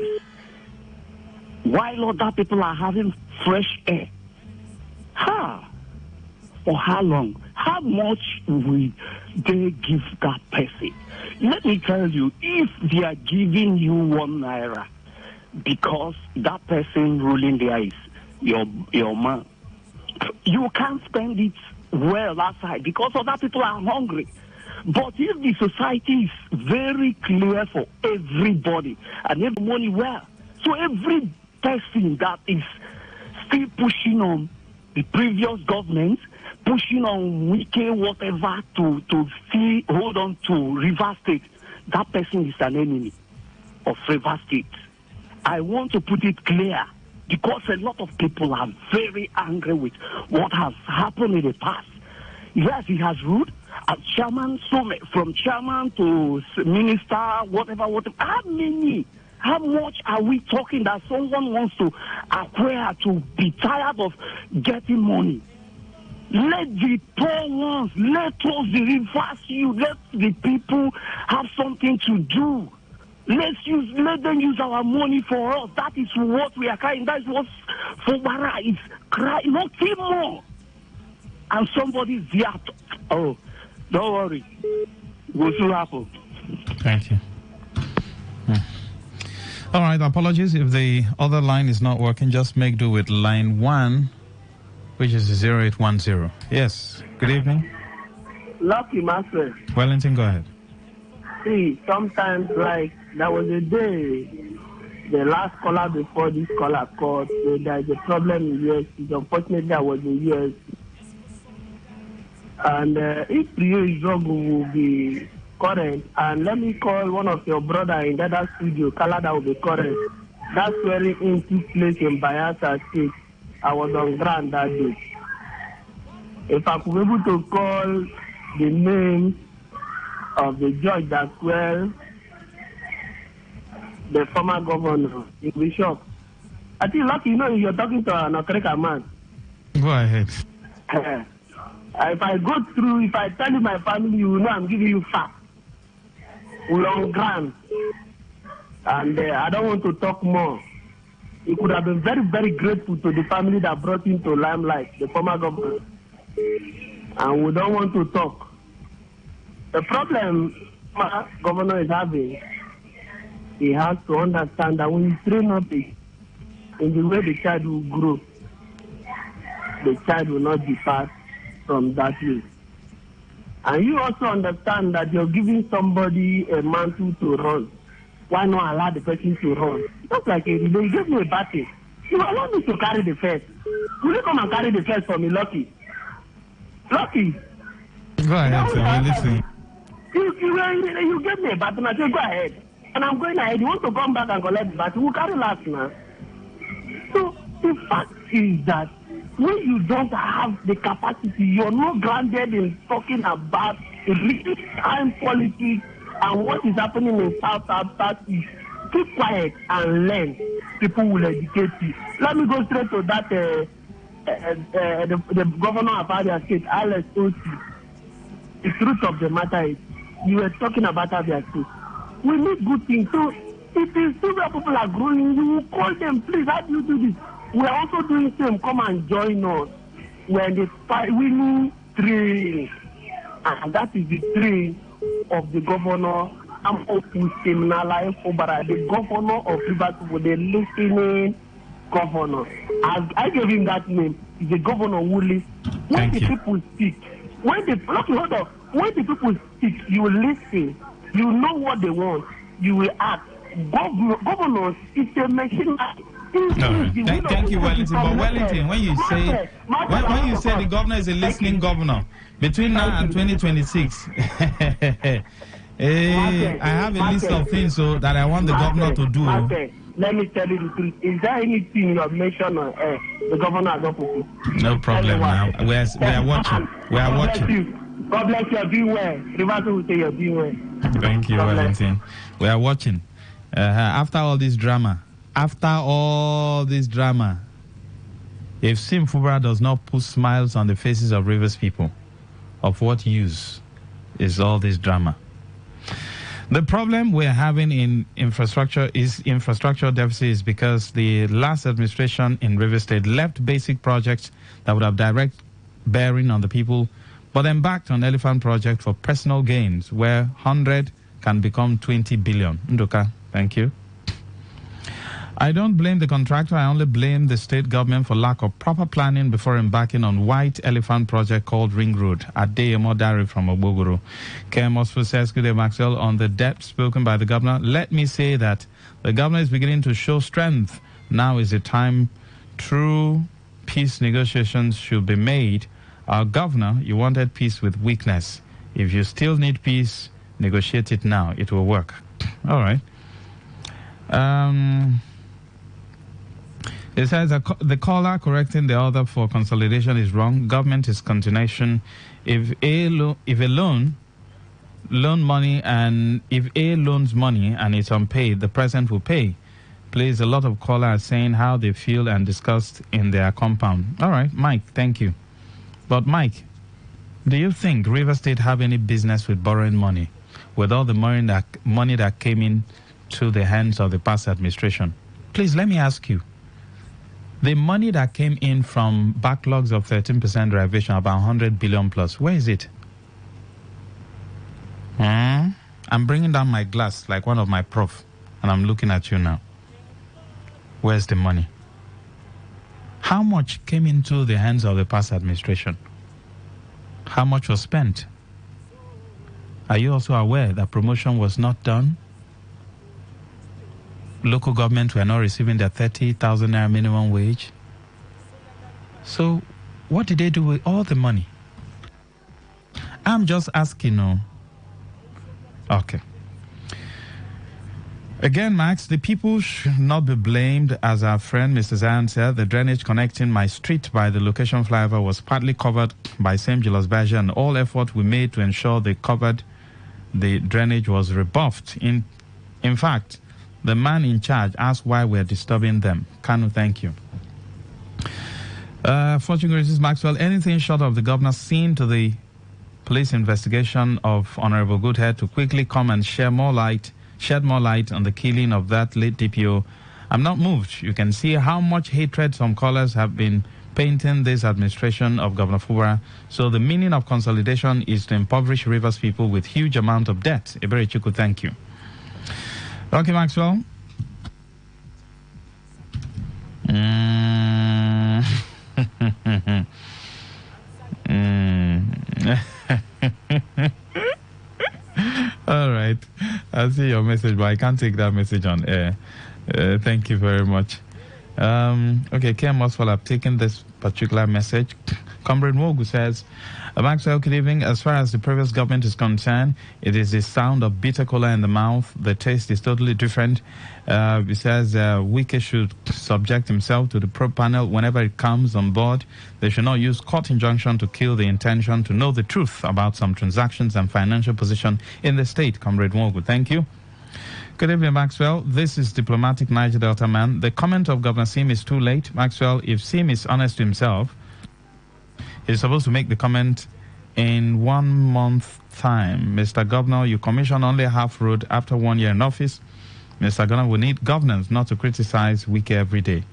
Speaker 20: while other people are having fresh air. For how long? How much will they give that person? Let me tell you, if they are giving you 1 naira because that person ruling there is your man, you can't spend it well outside because other people are hungry. But if the society is very clear for everybody and every money well, so every person that is still pushing on the previous government, pushing on Wike, whatever, to still hold on to Rivers State, that person is an enemy of Rivers State. I want to put it clear because a lot of people are very angry with what has happened in the past. Yes, he has ruled as chairman, so from chairman to minister, whatever. How much are we talking that someone wants to acquire to be tired of getting money?
Speaker 12: Let the poor ones, let us reverse you. Let the people have something to do. Let them use our money for us. That is what we are crying. That is what Fubara is crying. Nothing more. And somebody's there. Oh, don't worry. We'll soon happen.
Speaker 8: Thank you. All right, apologies if the other line is not working. Just make do with line 1, which is 0810. Yes, good evening.
Speaker 18: Lucky Master.
Speaker 8: Wellington, go ahead.
Speaker 18: See, sometimes, like, there was a day, the last caller before this caller called, so there is a problem in USC. Unfortunately, I was in USC. And if the struggle will be current, and let me call one of your brother in that studio, Kalada will be current. That's where it took place in Bayelsa State. I was on ground that day. If I could be able to call the name of the judge that well, the former governor, in Bishop. I think, Lucky, you're talking to an Okreka man.
Speaker 8: Go ahead.
Speaker 18: If I go through, if I tell you my family, you know I'm giving you facts. We're on ground. And I don't want to talk more. He could have been very, very grateful to the family that brought him to limelight, the former governor. And we don't want to talk. The problem governor is having, he has to understand that when you train up in the way the child will grow, the child will not depart from that way. And you also understand that you're giving somebody a mantle to run. Why not allow the person to run? Just like a relay, you gave me a battle. You allow me to carry the first. Will you come and carry the first for me, Lucky? Lucky?
Speaker 8: Go ahead, sir. We're listening.
Speaker 18: You gave me a battle, I said, go ahead. And I'm going ahead. You want to come back and collect the battle? We'll carry last now. So the fact is that when you don't have the capacity, you're not grounded in talking about real-time politics and what is happening in South East. Keep quiet and learn. People will educate you. Let me go straight to that. The governor of Abia State, Alex Osi. The truth of the matter is, you were talking about Abia State. We need good things. So if you see where people are growing, you will call them, please, how do you do this? We are also doing the same. Come and join us. When the winning train, and that is the train of the governor. I'm open the governor of Liverpool, the listening governor. I gave him that name. He's the governor who listens. When the people speak, when the people speak, you will listen. You know what they want. You will act. Governors is a machine.
Speaker 8: Thank you, Wellington. But Wellington, when you say the governor is a listening governor, between now and 2026, I have a list of things that I want the governor to do.
Speaker 18: Let me tell you the truth. Is there anything you have mentioned on air the governor has not put?
Speaker 8: No problem now. We are watching. We are watching.
Speaker 18: God bless you. Be well. Rivato will say you're doing well.
Speaker 8: Thank you, Wellington. We are watching. After all this drama, if Sim Fubara does not put smiles on the faces of Rivers people, of what use is all this drama? The problem we're having in infrastructure deficit is because the last administration in Rivers State left basic projects that would have direct bearing on the people, but embarked on elephant project for personal gains, where 100 can become 20 billion. Nduka, thank you. I don't blame the contractor. I only blame the state government for lack of proper planning before embarking on White Elephant project called Ring Road. Adeyemo Dari from Ogbogoro. Kemos says, good day, Maxwell, on the debt spoken by the governor. Let me say that the governor is beginning to show strength. Now is the time true peace negotiations should be made. Our governor, you wanted peace with weakness. If you still need peace, negotiate it now. It will work. All right. It says the caller correcting the other for consolidation is wrong. Government is continuation. If A loans money and it's unpaid, the present will pay. Please, a lot of callers are saying how they feel and discussed in their compound. All right, Mike, thank you. But Mike, do you think River State have any business with borrowing money, with all the money that came in to the hands of the past administration? Please, let me ask you. The money that came in from backlogs of 13% derivation, about 100 billion plus, where is it? I'm bringing down my glass like one of my prof, and I'm looking at you now. Where's the money? How much came into the hands of the past administration? How much was spent? Are you also aware that promotion was not done? Local governments were not receiving their 30,000 naira minimum wage. So, what did they do with all the money? I'm just asking. Okay. Again, Max, the people should not be blamed. As our friend Mr. Zion said, the drainage connecting my street by the location flyover was partly covered by St. Julius Berger, and all effort we made to ensure the drainage was rebuffed. In fact, the man in charge asked why we're disturbing them. Kanu, thank you. Fortune Graces Maxwell, anything short of the governor seen to the police investigation of Honorable Goodhead to quickly come and shed more light on the killing of that late DPO. I'm not moved. You can see how much hatred some callers have been painting this administration of Governor Fubara. So the meaning of consolidation is to impoverish Rivers people with huge amount of debt. Ebere Chuku, thank you. Okay, Maxwell. All right. I see your message, but I can't take that message on air. Thank you very much. Okay, Ken Moswell, I've taken this particular message. Comrade Mogu says, Maxwell, good evening. As far as the previous government is concerned, it is the sound of bitter cola in the mouth. The taste is totally different. He says Wike should subject himself to the probe panel whenever it comes on board. They should not use court injunction to kill the intention to know the truth about some transactions and financial position in the state. Comrade Mogu, thank you. Good evening, Maxwell. This is diplomatic Niger Delta man. The comment of Governor Sim is too late. Maxwell, if Sim is honest to himself, he's supposed to make the comment in 1 month time. Mr. Governor, you commission only half road after 1 year in office. Mr. Governor, we need governance, not to criticize Wike every day.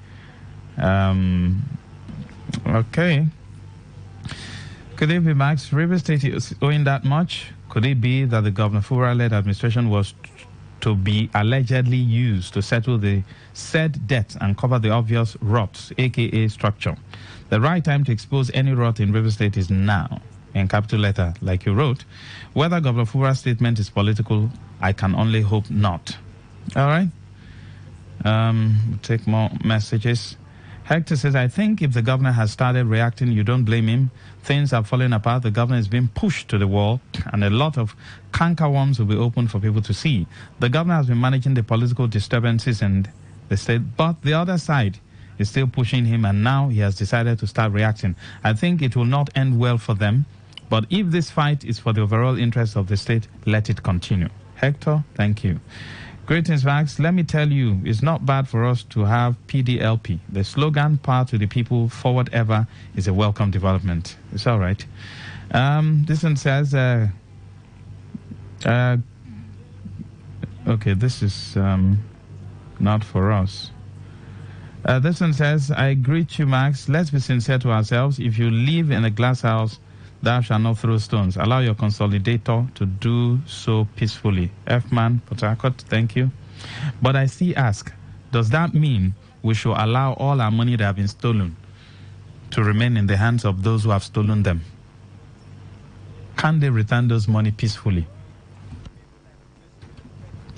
Speaker 8: Okay. Could it be, Max, River State is owing that much? Could it be that the Governor Fubara-led administration was to be allegedly used to settle the said debt and cover the obvious rots, aka structure? The right time to expose any rot in River State is now, in capital letter, like you wrote. Whether Governor Fubara's statement is political, I can only hope not. All right. We'll take more messages. Hector says, I think if the governor has started reacting, you don't blame him. Things are falling apart. The governor is being pushed to the wall, and a lot of canker worms will be open for people to see. The governor has been managing the political disturbances in the state, but the other side is still pushing him, and now he has decided to start reacting. I think it will not end well for them, but if this fight is for the overall interest of the state, let it continue. Hector, thank you. Greetings, Max. Let me tell you, it's not bad for us to have PDLP. The slogan, power to the people, forward ever, is a welcome development. It's all right. This one says, okay, this is not for us. This one says, I greet you, Max. Let's be sincere to ourselves. If you live in a glass house, thou shalt not throw stones. Allow your consolidator to do so peacefully. F-Man, Port Harcourt, thank you. But I still ask, does that mean we should allow all our money that have been stolen to remain in the hands of those who have stolen them? Can they return those money peacefully?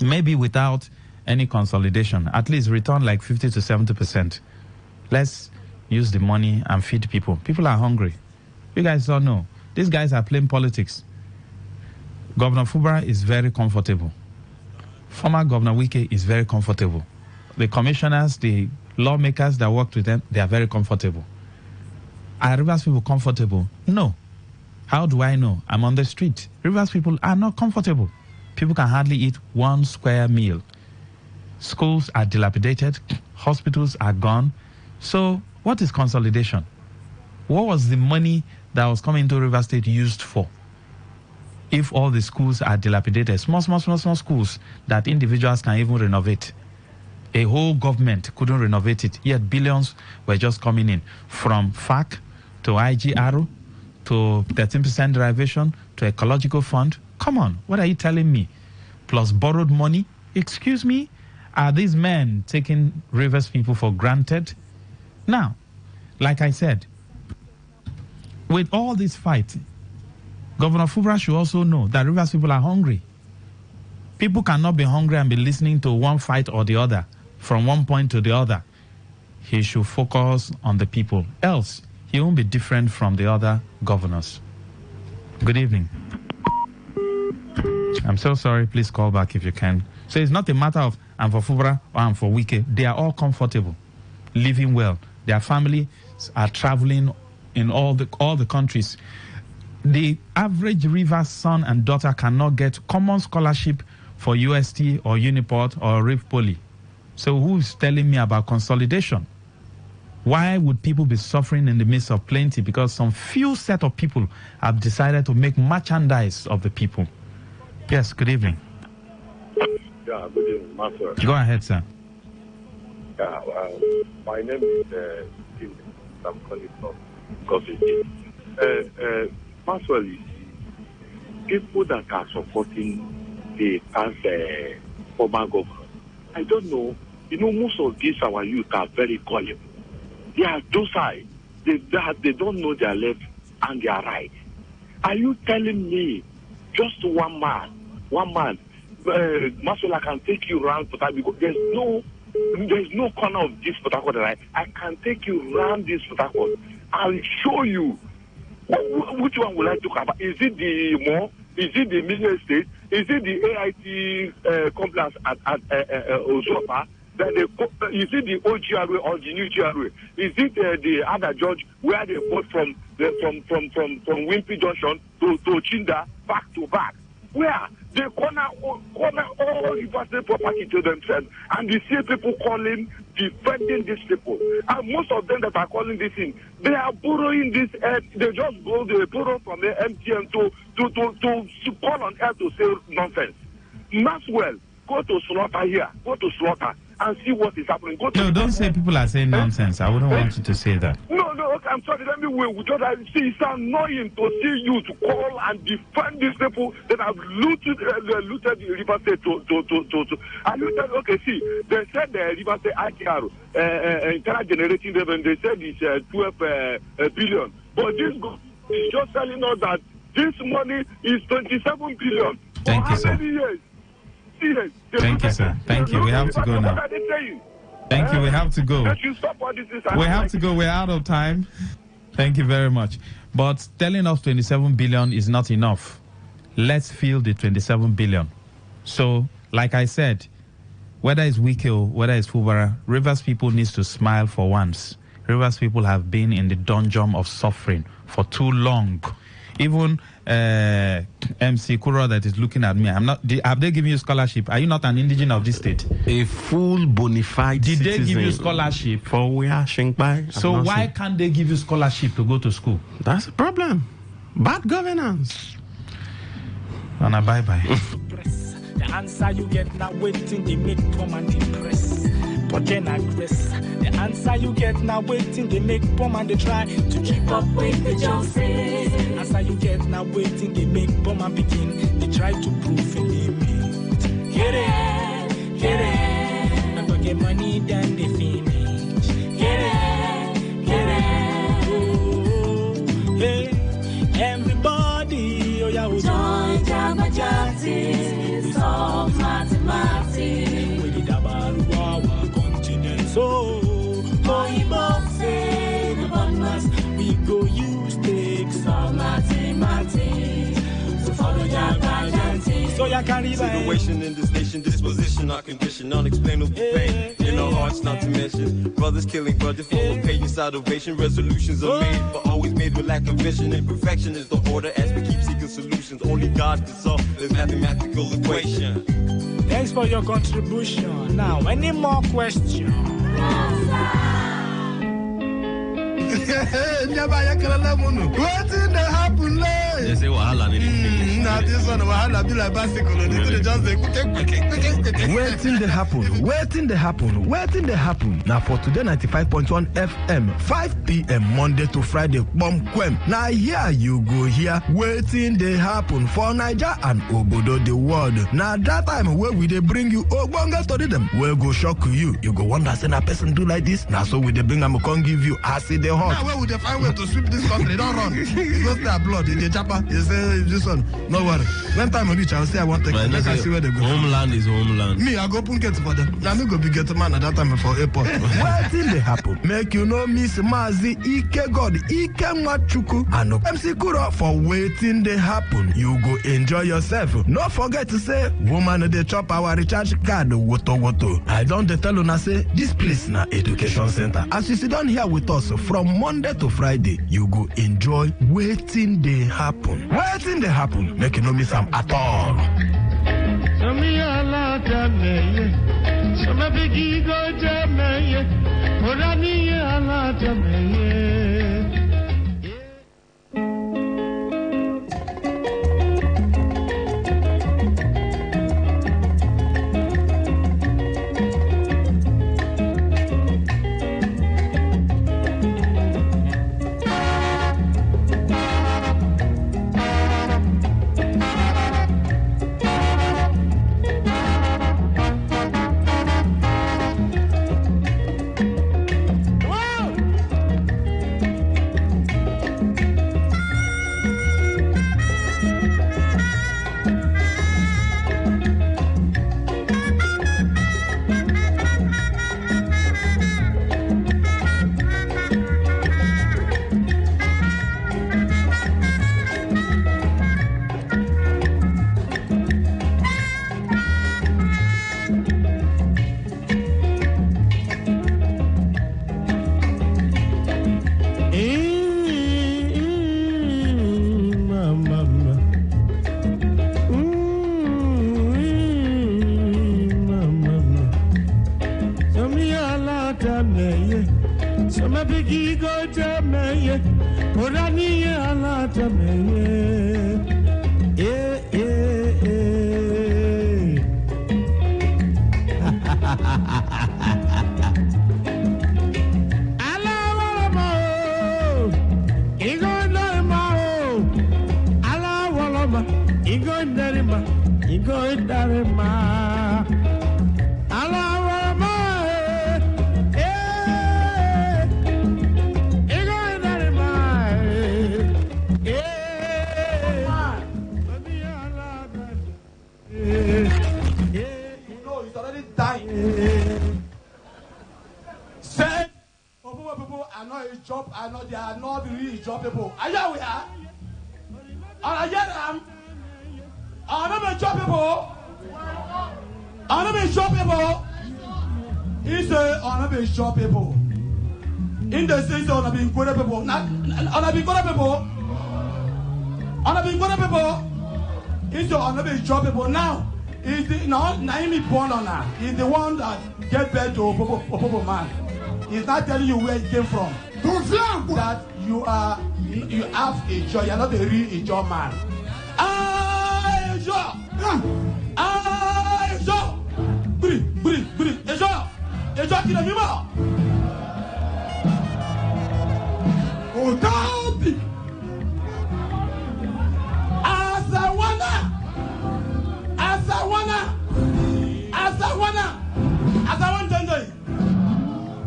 Speaker 8: Maybe without any consolidation. At least return like 50 to 70%. Let's use the money and feed people. People are hungry. You guys don't know. These guys are playing politics. Governor Fubara is very comfortable. Former Governor Wike is very comfortable. The commissioners, the lawmakers that worked with them, they are very comfortable. Are Rivers people comfortable? No. How do I know? I'm on the street. Rivers people are not comfortable. People can hardly eat 1 square meal. Schools are dilapidated. Hospitals are gone. So what is consolidation? What was the money that was coming to River State used for? If all the schools are dilapidated, small schools that individuals can even renovate. A whole government couldn't renovate it, yet billions were just coming in from FAC to IGR to 13% derivation to ecological fund. Come on, what are you telling me? Plus borrowed money? Excuse me? Are these men taking Rivers people for granted? Now, like I said, with all this fight, Governor Fubara should also know that Rivers people are hungry. People cannot be hungry and be listening to one fight or the other from one point to the other. He should focus on the people. Else, he won't be different from the other governors. Good evening. I'm so sorry. Please call back if you can. So it's not a matter of I'm for Fubara or I'm for Wike. They are all comfortable, living well. Their families are traveling in all the countries. The average Rivers son and daughter cannot get common scholarship for UST or Uniport or Rift Poly. So who's telling me about consolidation? Why would people be suffering in the midst of plenty? Because some few set of people have decided to make merchandise of the people. Yes, good evening.
Speaker 21: Yeah, good evening, Master.
Speaker 8: Go ahead, sir.
Speaker 21: Yeah, my name is Steve. I'm calling from Coffee. Maxwell, you see, people that are supporting the former governor, I don't know. Most of these our youth are very gullible. They are docile. They don't know their left and their right. Are you telling me just one man, Maxwell, I can take you around Port Harcourt because there's no corner of this Port Harcourt that I can take you around this Port Harcourt. I'll show you. Which one will I talk about? Is it the mall? Is it the Middle Estate? Is it the AIT complex at Osopa? Is it the old GRA or the new GRA? Is it the other George where they bought from Wimpy Junction to Chinda back to back? Where they corner all university property to themselves, and you see people calling, defending these people, and most of them that are calling this in, they are borrowing this. They just borrow from the MTN to call on air to say nonsense. Maxwell, go to slaughter here, go to slaughter and see what is happening.
Speaker 8: No, don't say people are saying nonsense. I wouldn't want you to say that.
Speaker 21: No, okay, I'm sorry. Let me wait. See, it's annoying to see you to call and defend these people that have looted the River State to. And you said, okay, see, they said the River State ITR, internal generating revenue, they said it's 12 billion. But this is just telling us that this money is 27 billion.
Speaker 8: Thank you, sir.
Speaker 21: Many years?
Speaker 8: Thank you, sir. Thank you. We have to go now.
Speaker 21: What are they saying?
Speaker 8: Thank you. We have to go.
Speaker 21: That you stop all this.
Speaker 8: We have to go. We're out of time. Thank you very much. But telling us 27 billion is not enough. Let's fill the 27 billion. So, like I said, whether it's Wike or whether it's Fubara, Rivers people needs to smile for once. Rivers people have been in the dungeon of suffering for too long. Even MC Kuro that is looking at me, have they given you scholarship? Are you not an indigenous of this state?
Speaker 3: A full bona fide
Speaker 8: Did
Speaker 3: citizen.
Speaker 8: they give you scholarship?
Speaker 3: For where Shengbai?
Speaker 8: So why can't they give you scholarship to go to school?
Speaker 3: That's the problem. Bad governance.
Speaker 8: Anna, bye-bye.
Speaker 6: The answer you get now waiting, they make come and impress. But then I press. The answer you get now waiting, they make bomb and they try to keep up with the Joneses. Answer you get now waiting, they make bomb and begin. They try to prove a limit. Get it. And don't get money, then they finish. Get it. Oh, hey, everybody, oh yeah,
Speaker 7: join Jama Jati, solve mathematics.
Speaker 6: We did our continent, so Moibo say the bonus, we go use takes solve mathematics. So follow Jama Jati. So ya carry
Speaker 22: situation in this nation, disposition, our condition, unexplainable pain in our hearts, not to mention brothers killing brothers, full of pain, salvation. Resolutions are made, but always made with lack of vision. Imperfection is the order as we keep seeking solutions. Only God can solve this mathematical equation.
Speaker 6: Thanks for your contribution. Now, any more questions?
Speaker 9: Never yakalamuno. What in the happen?
Speaker 1: They say wahala in English.
Speaker 9: Now this one wahala be like bicycle. They just say
Speaker 2: waiting the happen. Waiting the happen. Waiting the happen. Now for today 95.1 FM 5 p.m. Monday to Friday. Bomb Quem. Now here you go here. Waiting the happen for Niger and Obodo the world. Now that time where we they bring you Ogbonga story them. We'll go shock you. You go wonder say a person do like this. Now so we they bring them come give you acid the hot.
Speaker 9: Now where would they find way to sweep this country? Don't run. It's not their blood. In the chopper. You say this one. No worry. When time I reach, I'll say I want to take it. I see where they go.
Speaker 1: Homeland is homeland.
Speaker 9: Me, I go put get for them. Now me go be get man at that time for airport.
Speaker 2: What thing they happen? Make you know Miss Mazi Ike God Ike Machuku and MC Kuro for waiting they happen. You go enjoy yourself. Don't forget to say woman they chop our recharge card woto. I don't tell you now say this place na education center. As you sit down here with us from Monday to Friday, you go enjoy waiting they happen. Waiting they happen. Make you know miss them at all.
Speaker 9: Now, is the Naomi Bonona is the one that gave birth to Opobo man. He's not telling you where he came from. That you have a job. You're not a real Ijo man. Ijo! Ijo! Bri! Ijo! Kila mima! Otabi!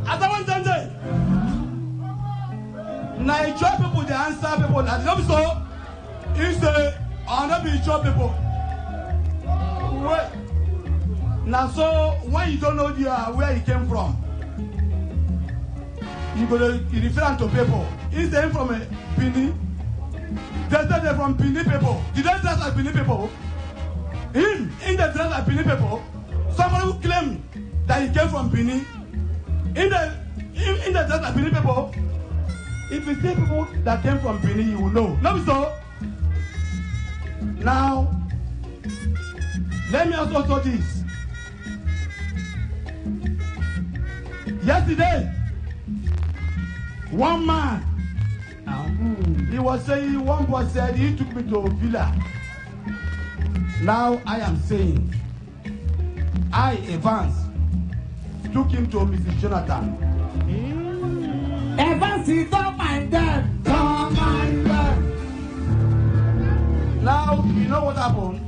Speaker 9: Azawan Nigeria people, they answer people. And you so if they are not being job people. Wait. Now so when you don't know where he came from, you go to refer to people. Is they from a Benin? They say they're from Benin people. Did they dress like Benin people? Him in the dress like Benin people. Somebody who claim that he came from Benin. In the dress like Benin people. If you see people that came from Benin, you will know. Let me so. Now, let me also say this. One man, he was saying, one boy said he took me to a villa. Now I am saying, I, Evans, took him to Mrs. Jonathan. Evans, he don't mind them. Don't mind them. Now, you know what happened?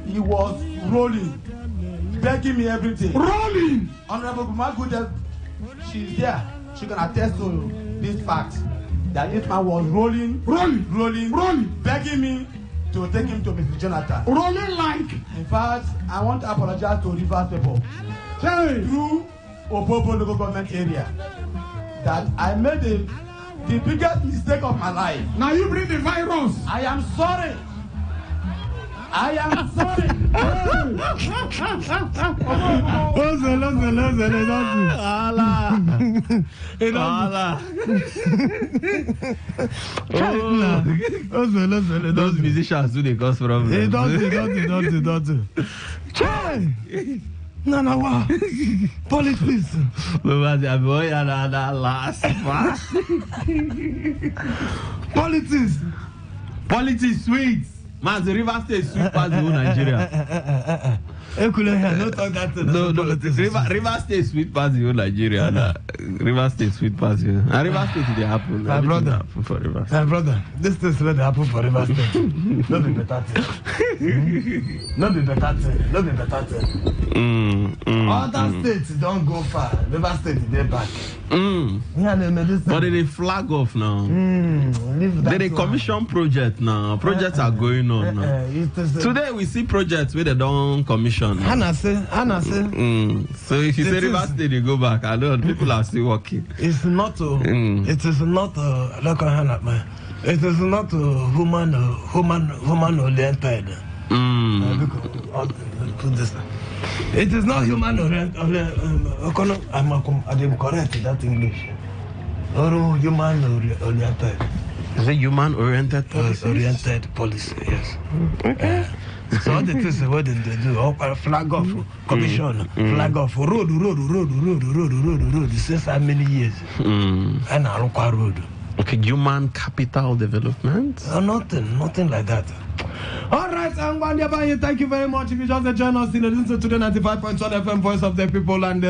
Speaker 9: He was rolling, begging me everything. Rolling! Honorable Magude, she's there. She can attest to this fact that this man was rolling, begging me to take him to Mr. Jonathan. Rolling like. In fact, I want to apologize to Rivers people through Opobo local government area that I made the biggest mistake of my life. Now you bring the virus. I am sorry. I am sorry.
Speaker 1: Those musicians do they cause problems.
Speaker 2: Don't. No, wow. Politics.
Speaker 1: Politics sweet. Man, the River State sweet past the whole Nigeria.
Speaker 2: No talk that.
Speaker 1: No. River State sweet past the whole Nigeria. River State sweet past you. And River State they happen.
Speaker 2: My brother, this thing will happen for River State. No be better thing. Other states don't go far. River State they back.
Speaker 1: But they flag off now. They commission project now. Projects are going on now. Today we see projects where they don't commission.
Speaker 2: Hannah say.
Speaker 1: So if you say River State, you go back. I know people are still working.
Speaker 2: It is not look at Hannah, man. It is not human oriented. Put this. It is not human oriented. I'm correct in that English. Or human oriented.
Speaker 1: Is it human oriented policy?
Speaker 2: Oriented policy, yes. Okay. So all the things what they do, flag off, commission, flag off, road, since how many years? And Arukwa road.
Speaker 1: Okay, human capital development?
Speaker 2: Nothing like that. All right, thank you very much. If you just join us in listen to Today95.1 FM, Voice of the People, and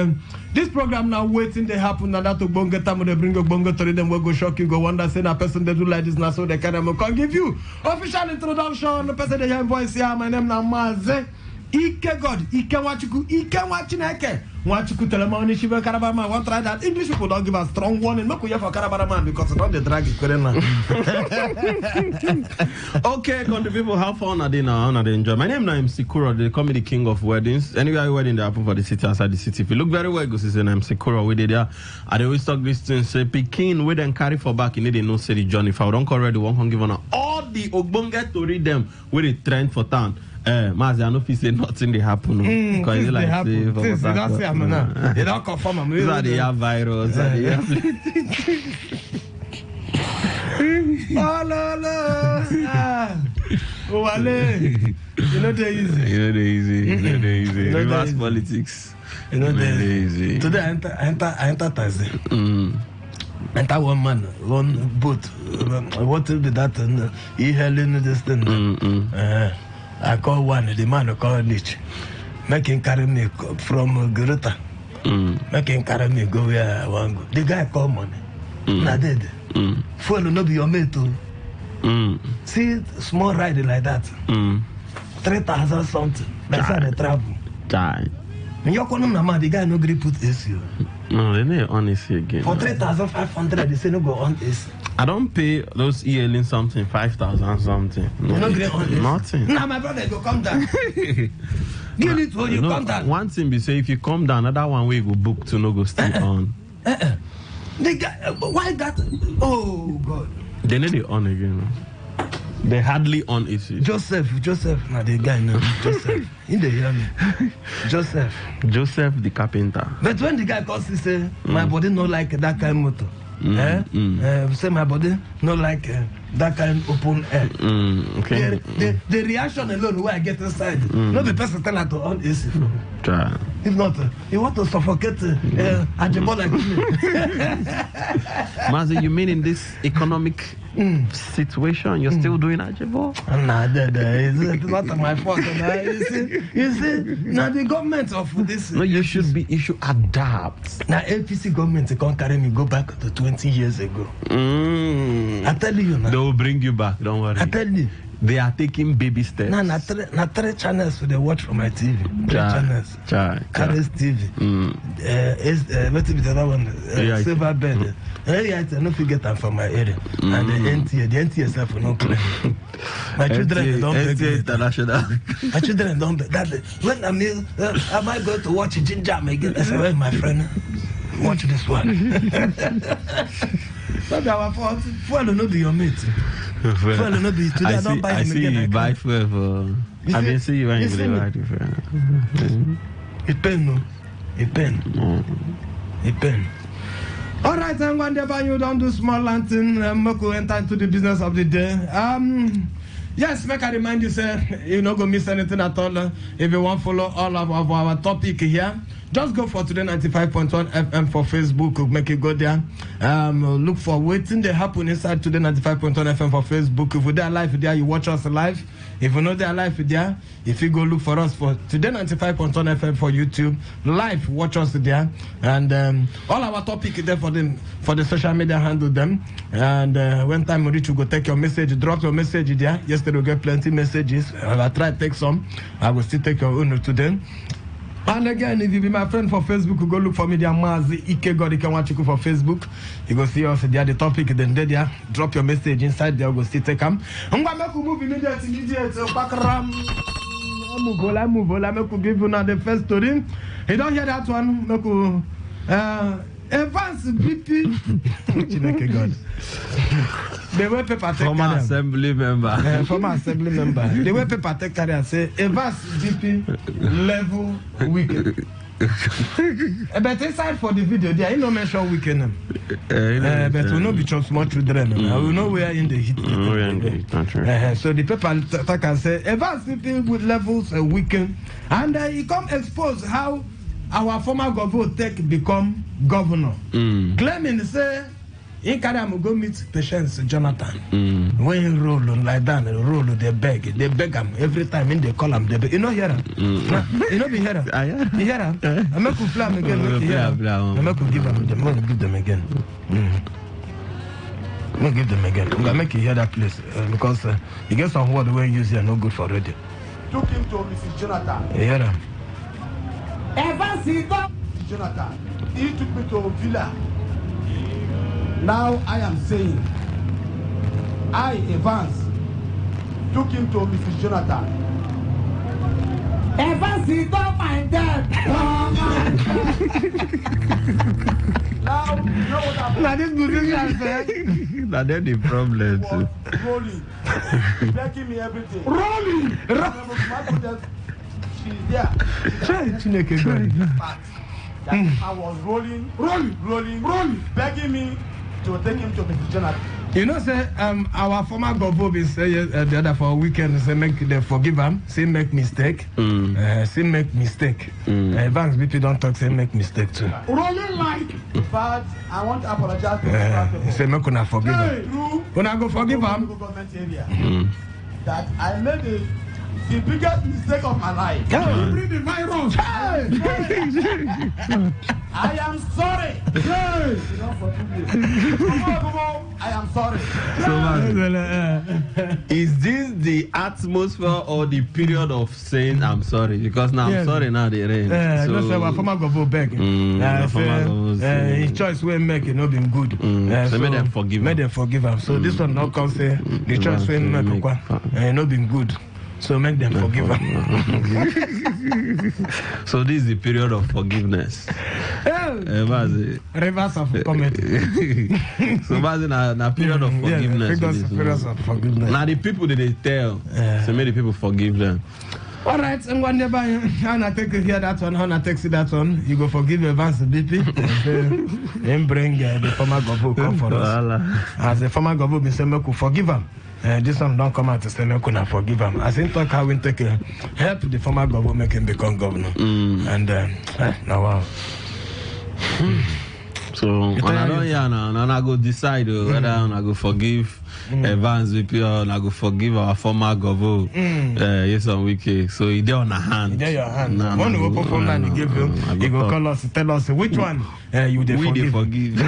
Speaker 2: this program now waiting they happen, and that to bonga time they bring a bonga to them, will go shock you, go wonder, say a person they do like this now, so they can give you official introduction. The person they hear voice here, my name now Maze. Ike God, Ike Wachuku, Ike Wachineke. Wachuku Telemoni Shiva Karabama. Want try that? English people don't give a strong warning. Make we for Karabaraman because it's not the drag it.
Speaker 1: Okay, country people, have fun at dinner and enjoy. My name is Sikura, the comedy king of weddings. Anywhere wedding they happen for the city, outside the city. If you look very well, go see I'm Sikura. We did there. I always talk this thing. Say Pekin, we then carry for back. You need to know say the journey. If I don't correct the one can give on all the Ogbonge to read them with the trend for town. Mazi, I know if you say nothing they happen. Because it's like
Speaker 2: happen. They don't say I'm not. They don't confirm.
Speaker 1: These are the virus.
Speaker 2: Oh, Wale. You know they're easy.
Speaker 1: Reverse politics.
Speaker 2: You know they're easy. Today I enter Thursday. Enter one man, one boat. What will be that? He hailing this thing. I call one, the man who called Nietzsche. Make him carry me from Greta. Make him carry me go where I want to go. The guy call money. Not dead. Phone no be your mate too. See, small ride like that. 3,000 something. That's how they travel. And you're calling the man, the guy no agree put AC.
Speaker 1: No, they need on AC again.
Speaker 2: For 3,500, they say no go on AC.
Speaker 1: I don't pay those ELing something, 5,000 something.
Speaker 2: No, you agree on AC?
Speaker 1: Nothing.
Speaker 2: Now my brother go come down. You need to you come down.
Speaker 1: One thing be say if you come down, another one way go book to no go stay on.
Speaker 2: The guy, why that? Oh God.
Speaker 1: They need it on again. They hardly on AC.
Speaker 2: Joseph, now the guy now. Joseph, in the hear me. Joseph
Speaker 1: the carpenter.
Speaker 2: But when the guy calls, he say, my body no like that kind of motor. Say my body no like that kind of open air.
Speaker 1: Okay.
Speaker 2: The reaction alone where I get inside. No the person tell her to on AC. If not, you want to suffocate Ajebo like me.
Speaker 1: Mazi, you mean in this economic situation, you're still doing Ajebo?
Speaker 2: Nah, it's not my fault. You see, now the government of this.
Speaker 1: No, you should adapt.
Speaker 2: Now, APC government can't carry me go back to 20 years ago. I tell you now.
Speaker 1: They will bring you back, don't worry.
Speaker 2: I tell you.
Speaker 1: They are taking baby steps.
Speaker 2: Now, three channels they watch from my TV. Three channels. Carlos TV. What is the other one? Silver Bed. I don't forget them from my area. And the NTA self will not claim. My children don't beg me. My children don't beg. When am I going to watch Ginger again? I say, well, my friend, watch this one. Not our fault. Fuel will not be your mate. Fuel will not be today. I don't buy them again.
Speaker 1: I see you buy fuel for. I didn't see you when you buy fuel.
Speaker 2: It pain, no? It pain. It pain. All right, and whenever you don't do small lantern, Moko enter into the business of the day. Yes, make I remind you, sir, you're not going to miss anything at all. If you want to follow all of our topic here, just go for Today95.1 FM for Facebook. Make it go there. Look for waiting they happen inside Today95.1 FM for Facebook. If we're live there, you watch us live. If you're not there live there, if you go look for us for Today95.1 FM for YouTube, live, watch us there. And all our topic there for the social media handle them. And when time reach, you go take your message, drop your message there. Yesterday we get plenty messages. I try to take some. I will still take your own today. And again, if you be my friend for Facebook, you go look for me there, Mazi Ike God, you can watch you for Facebook. You go see us there, the topic, then there, drop your message inside there, go still take them. I'm going to make a move immediately, Bakram. I move, I make give you now the first story. You don't hear that one, Meku. Advance BP. God. The way paper take
Speaker 1: former assembly member.
Speaker 2: Former assembly member. The way paper take carrier say advance BP level weekend. But inside for the video, there ain't no mention weekend. But we know be small children. We know we are in the heat. So the paper take say advance BP with levels a weekend, and he come expose how our former governor take become governor. Claiming say in Kadam go meet Patience Jonathan. When he roll like that, roll they beg him every time in they call him. They beg. You know hear him? You know be hear him? You hear him? I make you flam again. I make you give them. I'm gonna give them again. I'm gonna give them again. I'm gonna make you hear that place because you get some word we use here no good for radio.
Speaker 9: Took him to Mrs. Jonathan.
Speaker 2: You hear him?
Speaker 9: Ever see that? Jonathan. He took me to a villa. Now I am saying, I, Evans, took him to Mrs. Jonathan. Evans, he don't mind that. Now, you know what happened?
Speaker 2: Now this musician said,
Speaker 1: now that's the problem too.
Speaker 9: Rolling, begging me everything.
Speaker 2: Rolling.
Speaker 9: She's there. I was rolling, begging me to take him to Mrs. Jonathan.
Speaker 2: You know, say our former governor be say the other for a weekend say make them forgive him, say make mistake, say make mistake. Banks BP don't talk say make mistake too.
Speaker 9: Rolling like, but I want to apologize to
Speaker 2: say make una forgive him. When I go forgive him,
Speaker 9: government area that I made the biggest mistake of my life. Bring the virus. I am sorry. I am sorry.
Speaker 1: So, is this the atmosphere or the period of saying I'm sorry? Because now I'm sorry now the rain.
Speaker 2: So say our former governor beg. His choice we make it not been good.
Speaker 1: So made them forgive him.
Speaker 2: Made them forgive him. So this one not come say the choice we make not been good. So make them forgive him.
Speaker 1: So this is the period of forgiveness.
Speaker 2: Reverse of comedy.
Speaker 1: So na period of forgiveness.
Speaker 2: Period of forgiveness.
Speaker 1: Now the people that they tell, so many people forgive them.
Speaker 2: All right, and whenever I take you hear that one, I take that one, you go forgive Evans BP and bring the former governor come for us. As the former governor be saying, make you forgive him. This one don't come out to say no could forgive him. As in talk how we take help the former government make him become governor. And now wow.
Speaker 1: So I go decide whether I go forgive Evans VP or I go forgive our former governor. Yes, on weekend. So he there on a hand.
Speaker 2: There your hand. When you open phone line, he give you. He go call us, tell us which one you dey forgive.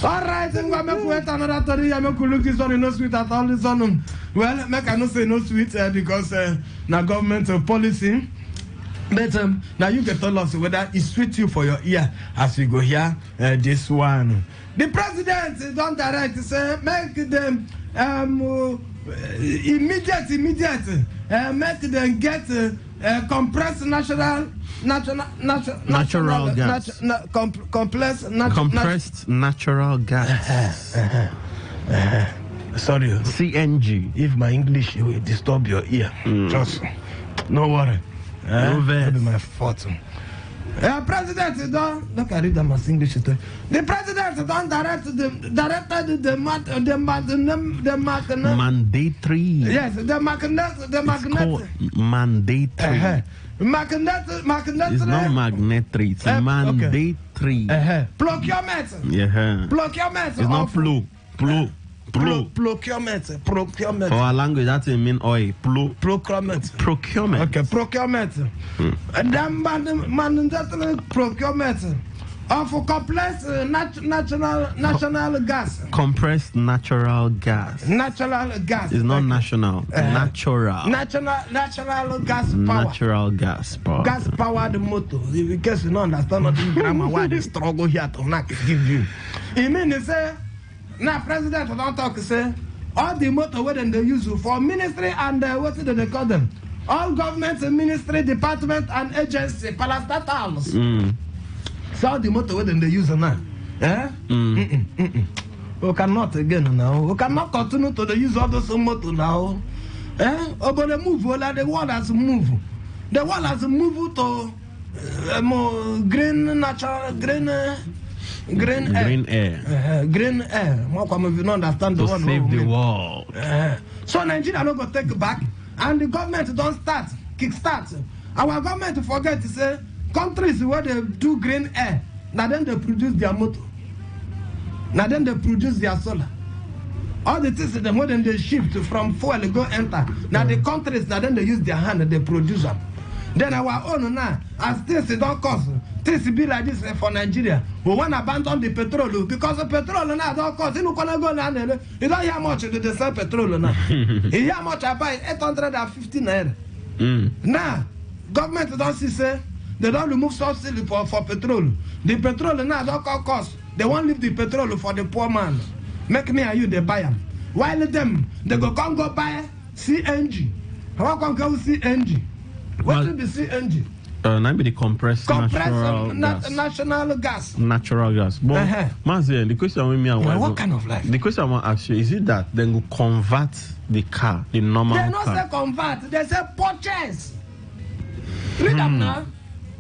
Speaker 2: All right, I'm going to wait another 30 years. I'm going to look this one, no sweet at all. This one, well, make I not say no sweet because now government policy. But now you can tell us whether it sweet you for your ear as we go here. This one, the president don't direct say make them immediate make them get compressed natural gas. Compressed
Speaker 1: natural gas.
Speaker 2: Sorry,
Speaker 1: CNG.
Speaker 2: If my English will disturb your ear, just no worry. That'll be my fault. President don't look at it as English. The president don't directed the
Speaker 1: mandatory.
Speaker 2: Yes, the magnet.
Speaker 1: Mandatory. It's not magnetary. It's mandatory.
Speaker 2: Procurement.
Speaker 1: Yeah.
Speaker 2: Procurement.
Speaker 1: It's not
Speaker 2: procurement.
Speaker 1: For our language, that mean oil. Procurement.
Speaker 2: Okay, procurement. Mandatory procurement of compressed national gas.
Speaker 1: Compressed natural gas.
Speaker 2: Natural gas.
Speaker 1: It's not national. Natural.
Speaker 2: Natural gas power.
Speaker 1: Natural gas power.
Speaker 2: Gas powered motor. In case you don't understand what the grammar, why they struggle here to not give you. It means they say. Now, President don't talk say all the motor where they use for ministry and what do they call them? All government, ministry, department and agency, parastatals. So all the motor where they use now. We cannot again now. We cannot continue to use all those motor now. But they move, the world has moved. The world has moved to more green natural green air. Green air. More come if you don't understand the
Speaker 1: one. To save the world.
Speaker 2: So Nigeria no go take back, and the government don't kickstart. Our government forget to say countries where they do green air, now then they produce their motor. Now then they produce their solar. All the things them when they shift from fuel go enter. Now the countries now then they use their hand and they produce them. Then our own now, as things don't cost, things be like this for Nigeria. We want to abandon the petrol because the petrol now don't cost. You don't go now. You don't hear much they sell petrol now. You hear much I buy 850 naira. Now, government don't say they don't remove subsidy for petrol. The petrol now don't cost. They won't leave the petrol for the poor man. Make me and you they buy them. While them they go buy CNG. How come go CNG? What will be CNG?
Speaker 1: Not be the compressed natural gas.
Speaker 2: National gas.
Speaker 1: Natural gas. But Mazi, the question with me and
Speaker 2: what kind of life?
Speaker 1: The question I want to ask you is it that then go convert the car, the normal car?
Speaker 2: They don't say convert. They say purchase. Read them now.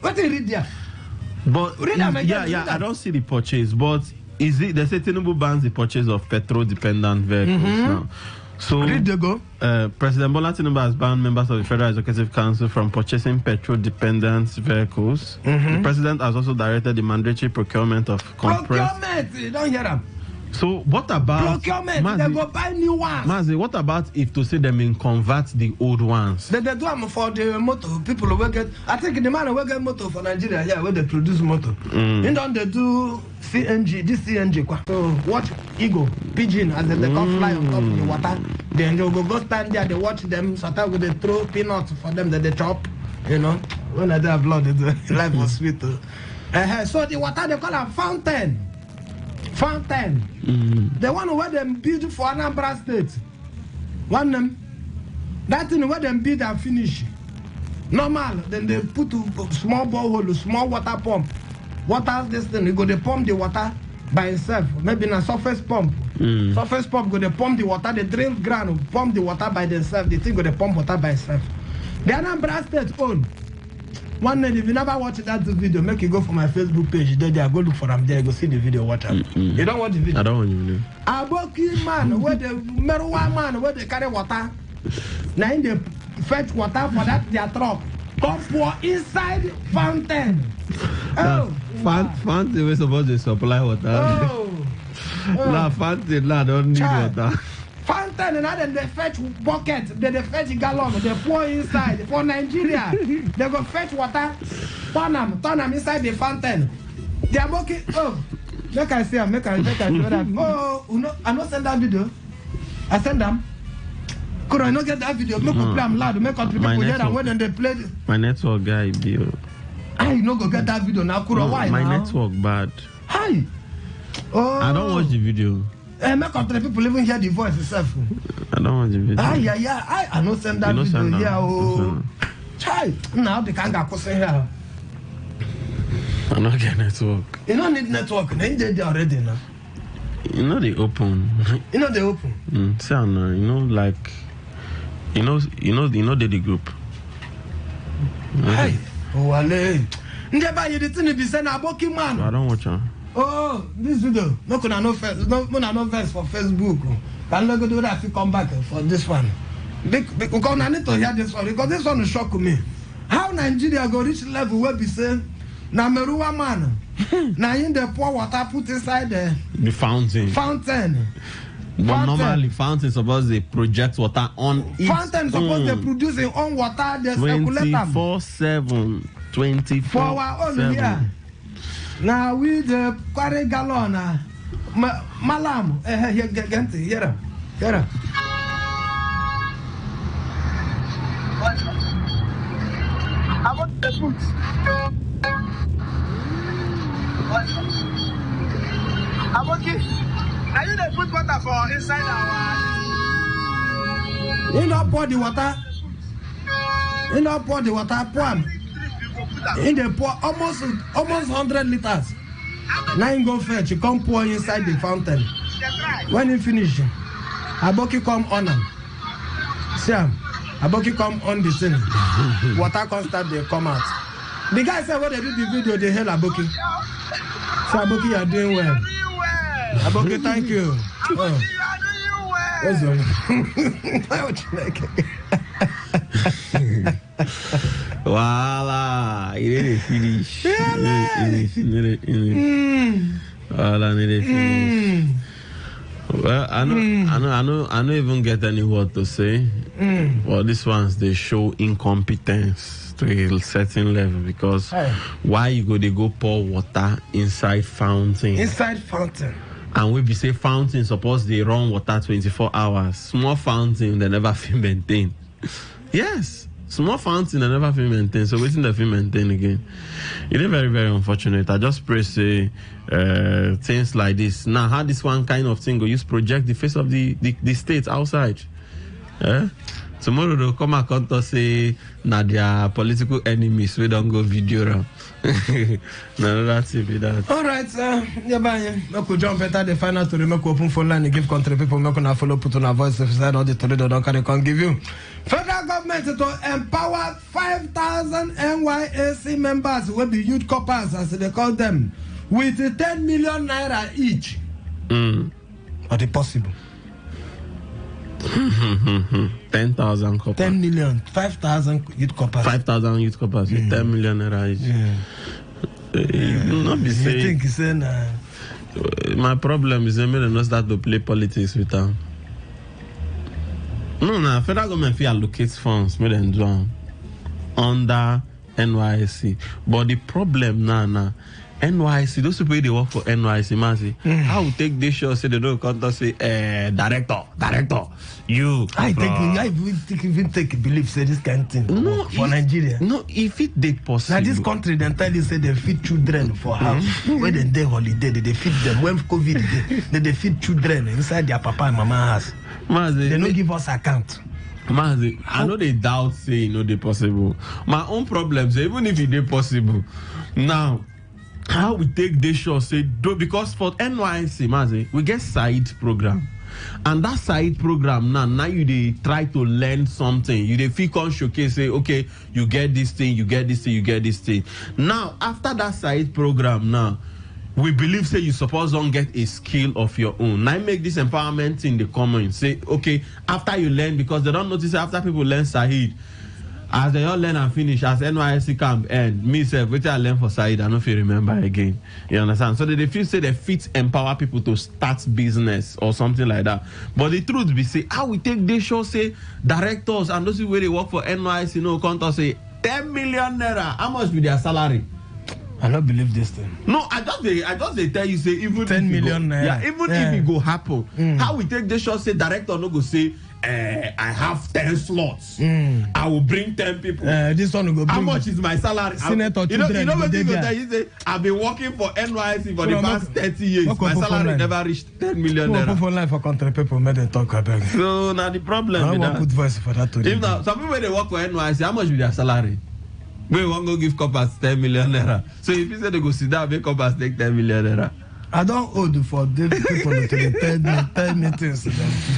Speaker 2: What do you read there?
Speaker 1: But read them again. Yeah. I don't see the purchase. But is it the Tinubu bans the purchase of petrol-dependent vehicles now? So, President Bola Tinubu has banned members of the Federal Executive Council from purchasing petrol-dependent vehicles. The president has also directed the mandatory procurement of compressed...
Speaker 2: Procurement! You don't hear them.
Speaker 1: So, what about...
Speaker 2: Procurement, they go buy new ones.
Speaker 1: Mazi, what about if to say them in convert the old ones?
Speaker 2: They do them for the motor. People who get... I think the man who get motor for Nigeria, where they produce motor. And then they do CNG, this CNG. So, watch Eagle, Pigeon, as they come fly on top of the water. Then they go stand there, they watch them, sometimes they throw peanuts for them that they chop. You know, when they have blood, life was sweet. So, the water, they call it fountain. The one where them build for Anambra State. One them, that thing where them build and finish. Normal, then they put a small borehole, small water pump. Water this thing, you go they pump the water by itself. Maybe in a surface pump. Surface pump go they pump the water, they drill ground, pump the water by themselves. The thing go they pump water by itself. The Anambra State own.
Speaker 13: One day, if you never watch that video, make you go for my Facebook page. There, go look for them there. Go see the video. Watch them. You don't want the video?
Speaker 1: I don't want the video.
Speaker 13: Aboki man, where the marijuana man, where they carry water. Now in the fetch water for that their truck. Come pour inside fountain. Oh,
Speaker 1: fountain we're supposed to supply water. Nah, fountain don't need water.
Speaker 13: Fountain and then they fetch bucket, then they fetch gallon, they pour inside. For Nigeria, they go fetch water, turn them inside the fountain. They are working. Oh, make I see them, make I show them. Oh, I not send that video. I send them. Could I not get that video? Make play them loud, make country people hear them when they play.
Speaker 1: My network guy, Bill.
Speaker 13: I no go get that video now. Could why
Speaker 1: my
Speaker 13: now?
Speaker 1: network bad.
Speaker 13: Hi. Oh.
Speaker 1: I don't watch the video.
Speaker 13: Make country people even hear the voice itself.
Speaker 1: I don't watch the video.
Speaker 13: I not send that video. Yeah, oh. Child, now they can't go here.
Speaker 1: I don't get network.
Speaker 13: You don't need network. They there already now.
Speaker 1: You know they open.
Speaker 13: You know they open.
Speaker 1: Say you know like you know the group.
Speaker 13: Hi. Oh, Ale. Ndeba you the thing be say na Aboki man.
Speaker 1: I don't watch her.
Speaker 13: Oh, this video. No can no first. No verse for Facebook. Can no go do that if you come back for this one. Because I need to hear this one because this one shock me. How Nigeria go reach level where be say na Meruwa man. Now in the pour water put inside the
Speaker 1: fountain. But normally fountain supposed to project water on its
Speaker 13: fountain supposed to produce their own water. They circulate them
Speaker 1: 24/7. 24/7.
Speaker 13: For our own here. Now we the carry gallon. Malam. Here get I want the food. I'm okay. Are you the put water for inside our? You not pour the water. You not pour the water. Pour. In the pour almost 100 liters. Now you go fetch. You come pour inside the fountain. When you finish, Aboki come on. See, Aboki come on the thing. Water constant they come out. The guy said when they do the video, they hail Aboki. So Aboki, you are doing well. Aboki, thank you. Oh. That's all.
Speaker 1: Voila, it didn't finish. Voila, it didn't finish. Well, I don't even get any word to say. Well, these ones they show incompetence to a certain level because why they go pour water inside fountain?
Speaker 13: Inside fountain.
Speaker 1: And we be say fountain suppose they run water 24 hours. Small fountain they never feel maintain. Yes. Small fountain they never feel maintain. So waiting the feel maintain again. It is very, very unfortunate. I just pray say things like this. Now how this one kind of thing go use project the face of the state outside. Tomorrow they'll come and come to say na their political enemies we don't go video around. No, that's it. That.
Speaker 13: All right, yeah, bye. I could jump better the final to make open phone line and give country people make on follow put on a voice if all the Toledo don't can give you. Federal government to empower 5,000 NYSC members will be youth coppers as they call them with 10 million naira each. Are they possible?
Speaker 1: 10,000 coppers.
Speaker 13: 10 million, 5,000 youth coppers.
Speaker 1: 5,000 youth coppers with 10 million naira each. Not be saying.
Speaker 13: You think it's
Speaker 1: my problem is they not start to play politics with them. No, federal government fee allocates funds, make them do under NYSC. But the problem now, NYC, those people they work for NYC, man, how we take this show, say they don't come to say, director, you.
Speaker 13: I even take belief, say this kind of thing for Nigeria.
Speaker 1: No, if it they possible.
Speaker 13: Now this country, then tell you, say they feed children for house. When they holiday, they feed them. When COVID, they feed children inside their papa and mama house. They don't give us account.
Speaker 1: Mazi, I know they doubt say they possible. My own problems, even if it they possible. Now, how we take this show say do because for NYC, Mazi, we get side program. And that side program now you try to learn something. You dey feel con showcase say, okay, you get this thing, you get this thing, you get this thing. Now, after that side program now, we believe say you suppose don't get a skill of your own. Now make this empowerment in the common. Say, okay, after you learn, because they don't notice after people learn Sahid, as they all learn and finish, as NYSC camp end, me self, which I learn for Sahid, I don't feel remember again. You understand? So they feel say they fit empower people to start business or something like that. But the truth be say, how we take this show, say directors and those where they work for NYSC, count say 10 million naira. How much be their salary?
Speaker 13: I don't believe this thing.
Speaker 1: No, I just they tell you say even
Speaker 13: 10 million naira.
Speaker 1: Yeah, even if it go happen, how we take this show, say director no go say, I have 10 slots. I will bring 10 people.
Speaker 13: This one will go bring.
Speaker 1: How much is my salary?
Speaker 13: Senator
Speaker 1: you know what you go tell you say, I've been working for NYSC for the past 30 years. My salary never reached 10 million naira.
Speaker 13: For life for country people, may they talk about.
Speaker 1: So now the problem.
Speaker 13: I want good voice for that.
Speaker 1: If now some people they work for NYSC, how much be their salary? We won't go give coppers 10 million naira. So if you say they go sit down, make coppers take 10 million naira.
Speaker 13: I don't owe for the people to tell me things.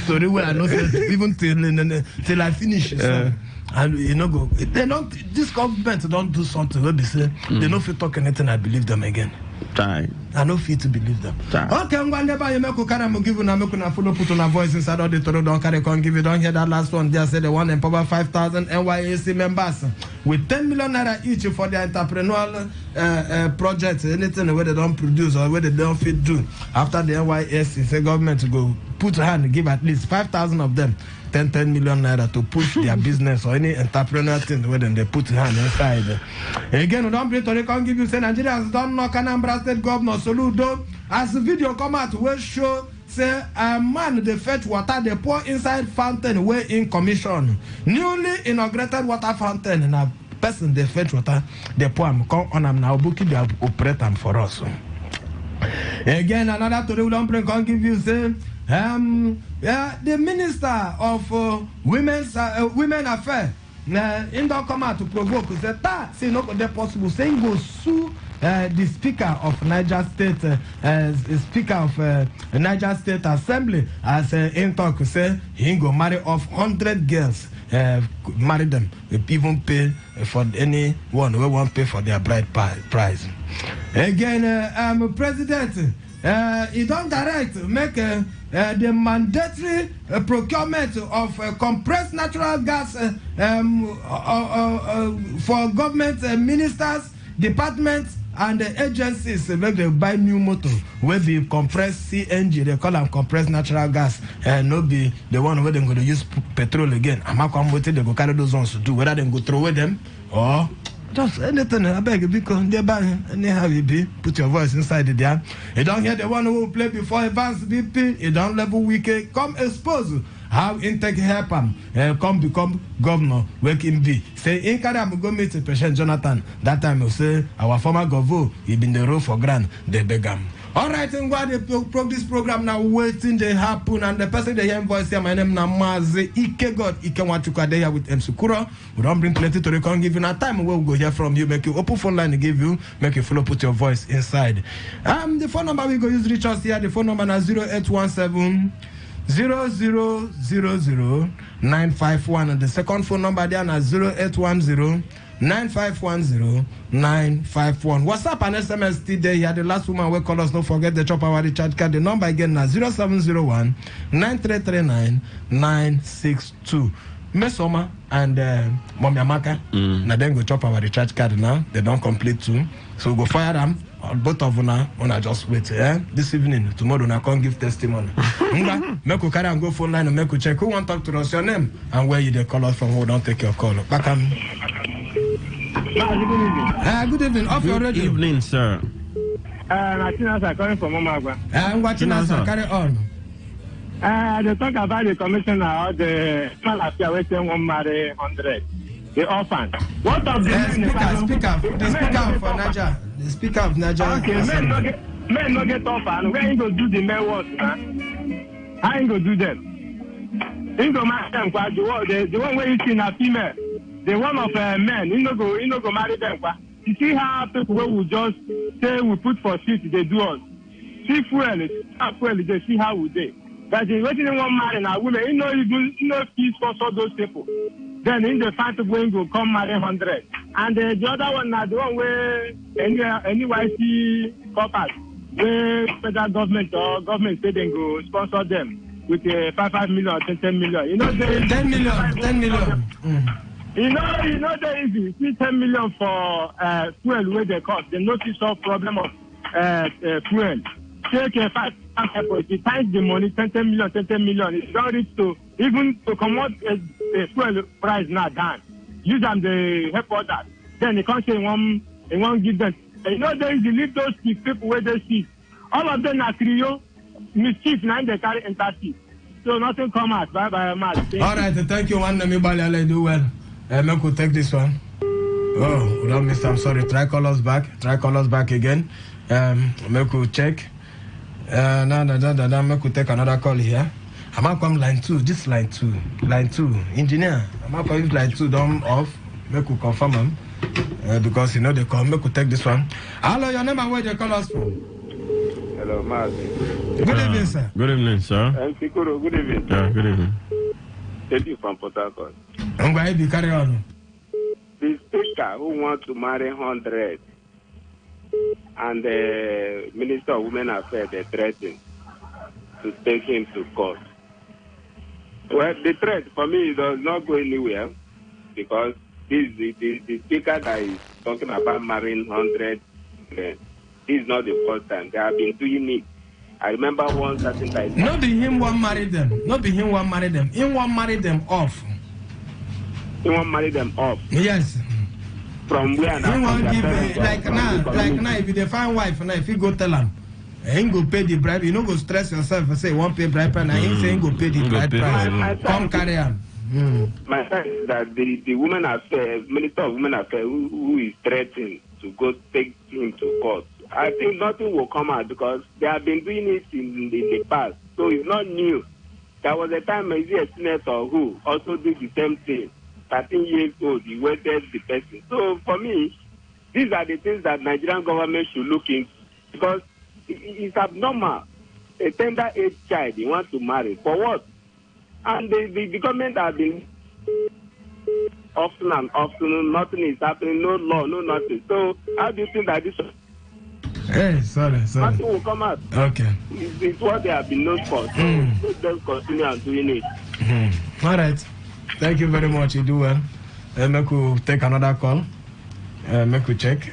Speaker 13: Story where I know even till I finish. So, and go. They don't. This government don't do something where they say they don't feel talk anything. I believe them again.
Speaker 1: Time.
Speaker 13: I don't feel to believe them. Okay, I'm going to buy you. I'm give you now. I'm follow put on a voice inside of the Toro. Don't carry con give you. Don't hear that last one. They said they want empower 5,000 NYSC members with 10 million naira each for their entrepreneurial projects. Anything where they don't produce or where they don't fit do. After the NYSC, say government to go put a hand give at least 5,000 of them 10 million naira to push their business or any entrepreneurial thing where then they put hand inside. Again, we don't bring to can't give you say Nigerians don't knock Anambra State Governor Soludo as the video come out will show say a man they fetch water they pour inside fountain where in commission newly inaugurated water fountain and a person they fetch water they pour them come on them now book it they operate them for us. Again, another story we don't bring can't give you say the Minister of Women Affairs in don't come out to provoke say that say no they possible saying go sue the Speaker of Niger State Speaker of Niger State Assembly as in talk say he go marry off 100 girls marry them even pay for anyone who won't pay for their bride price. Again, President he don't direct make the mandatory procurement of compressed natural gas for government ministers, departments, and agencies. Make they buy new motor where be compressed CNG. They call them compressed natural gas, and not be the one where they're going to use petrol again. I'm not going to they go carry those ones to do whether they go throw away them or. Just anything, I beg you, because they buy anyhow you be, put your voice inside it there. You don't hear the one who will play before advance BP, you don't level weekend, come expose how intake help him, come become governor, wake him be. Say, in Kadam go meet President Jonathan, that time you say, our former governor, he been the road for grand, they beg him. Alright, and what this program now waiting they happen and the person they hear voice here, my name is Mazi Ike God Ike Wachuka here with MC Kuro. We don't bring plenty to record, give you a time where we go hear from you, make you open phone line to give you, make you follow, put your voice inside. The phone number we go use reach us here, the phone number is 0817 000951 and the second phone number there is 0810 9510 951. WhatsApp and SMS today here. The last woman will call us. Don't forget the chop our recharge card. The number again is 0701 9339 962. Mesoma and Mommy Amaka. Now then go chop our recharge card now. They don't complete too. So we go fire them. Both of them wanna just wait. This evening, tomorrow I can't give testimony. Make you carry and go phone line and make you check who want to talk to us your name and where you they call us from. Who don't take your call. Back good evening. Off your radio.
Speaker 1: Good evening, sir.
Speaker 4: Chinasa calling from Omagwa.
Speaker 13: I'm watching us. Carry on.
Speaker 4: They talk about the commissioner or the Malafia waiting one marry 100. The orphan. What of the
Speaker 13: speaker of Niger? The speaker of Niger.
Speaker 4: Okay, men no get orphan. Where you go do the men work, man? How you go do them? You go marry them, the one where you see na female. The one of men, you no go marry them. You see how people will just say we put for shit, they do us. See fuel, they see how we do. But waiting one man and a woman, no fees sponsor those people. Then in the fact going to come marry 100. And the other one, the one where any YC corpus, where federal government or government say they go sponsor them with 5 million or 10 million.
Speaker 2: 10 million.
Speaker 4: You know, there is 10 million for fuel where they cost. They notice some problem of fuel. Take 5 it times the money, 10 million. It's not rich to even to come out a fuel price now down. Use them the headquarters. Then they can't say they won't give them. There is leave those people where they see. All of them are Creole, mischief, now they carry entity. So nothing come out. Bye, Matt.
Speaker 2: All right, thank you, one. Let me do well. I could take this one. Oh, don't miss. I'm sorry. Try call us back again. I could check. I could take another call here. I'm going to come line 2. This line 2. Engineer. I'm going to use line 2 down off. I could confirm them. Because they come. I could take this one. Hello, your name and where they call us from?
Speaker 5: Hello, Mark.
Speaker 2: Good evening, sir.
Speaker 1: Good evening, sir.
Speaker 5: Sikuro, good evening.
Speaker 1: Yeah, good evening.
Speaker 5: Thank you from Port Harcourt.
Speaker 2: I'm going to carry on.
Speaker 5: The speaker who wants to marry 100 and the Minister of Women Affairs, they threatened to take him to court. Well, the threat for me does not go anywhere because the speaker that is talking about marrying 100 men. This is not the first time. They have been doing it. I remember one certain time.
Speaker 2: Not be him one marry them. Him one marry them off.
Speaker 5: He won't marry them off.
Speaker 2: Yes.
Speaker 5: From where now?
Speaker 2: He won't give like now. If you find wife now, if you go tell him, he ain't go pay the bribe. You know, go stress yourself and say won't pay bribe, and he ain't saying go pay the bride price. Come carry him.
Speaker 5: My sense is that the women affairs, Minister of Women Affairs, who is threatening to go take him to court, I think nothing will come out because they have been doing it in the past. So it's not new. There was a time a senator who also did the same thing. 13 years old, he waited the person. So for me, these are the things that Nigerian government should look into because it's abnormal. A tender age child he wants to marry. For what? And the government has been often and often, nothing is happening, no law, no nothing. So how do you think that this...
Speaker 2: Hey, sorry.
Speaker 5: Nothing will come out.
Speaker 2: Okay.
Speaker 5: It's what they have been known for. So let them continue and doing it.
Speaker 2: All right. Thank you very much. You do well. Make you take another call. Make you check.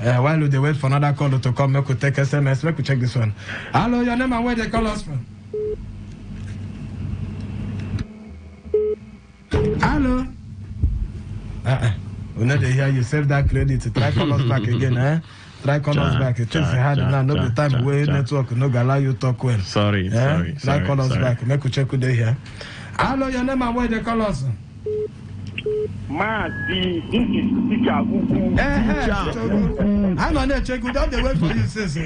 Speaker 2: While they wait for another call to come, make you take SMS. Make you check this one. Hello, your name and where they call us from? Hello. We know they hear you. Save that credit. Try call us back again, Try call us back. It is hard now. No the time where network no allow you talk well.
Speaker 1: Sorry.
Speaker 2: Try call us back. Make you check who they here. Hello, your name and where they call us?
Speaker 5: This is Teacher Uku.
Speaker 2: I'm on there check. We don't wait for you, sister.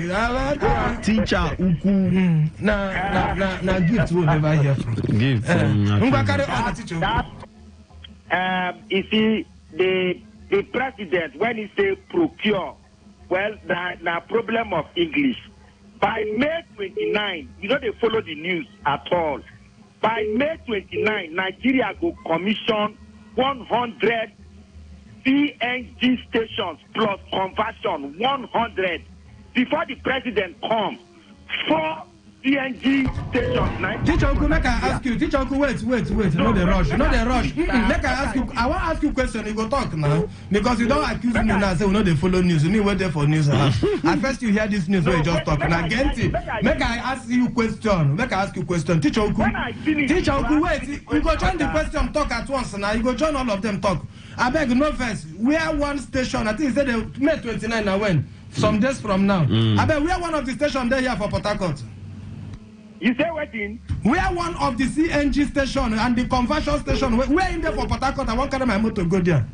Speaker 1: Teacher Uku.
Speaker 2: Now gift will never hear from.
Speaker 1: Gift.
Speaker 5: You see, the president, when he say procure, well, the problem of English. By May 29, they follow the news at all. By May 29, Nigeria will commission 100 CNG stations plus conversion, 100. Before the president comes, 4 CNG stations.
Speaker 2: Teacher Uncle, make I ask you. Teacher Uncle, wait. No, the rush. Make I ask you. I want to ask you a question. You go talk now. Because you don't accuse me now. Say, they follow news. You mean wait there for news. At first, you hear this news where you just talk. Now, get it. Make I ask you a question. Teacher Uncle, wait. You go join the question, talk at once now. You go join all of them, talk. I beg, no first. Where one station, I think they said May 29 now when? Some days from now. I beg, where one of the stations there here for Port Harcourt?
Speaker 5: You say waiting?
Speaker 2: Where one of the CNG station and the conversion station, where in there for Port Harcourt? I want to carry my motor go there.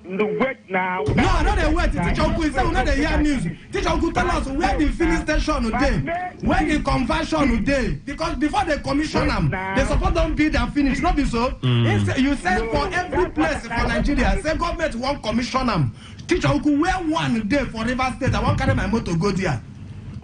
Speaker 5: No, wait now.
Speaker 2: No, I know they wait. Teacher Uncle say we know they hear news. Teacher Uncle tell us where the filling station today, where the conversion today. Because before they commission them, they suppose don't build and finish. Not be so. You say for every place for Nigeria, say government won't commission them. Teacher Uncle, where one day for River State, I want to carry my motor go there.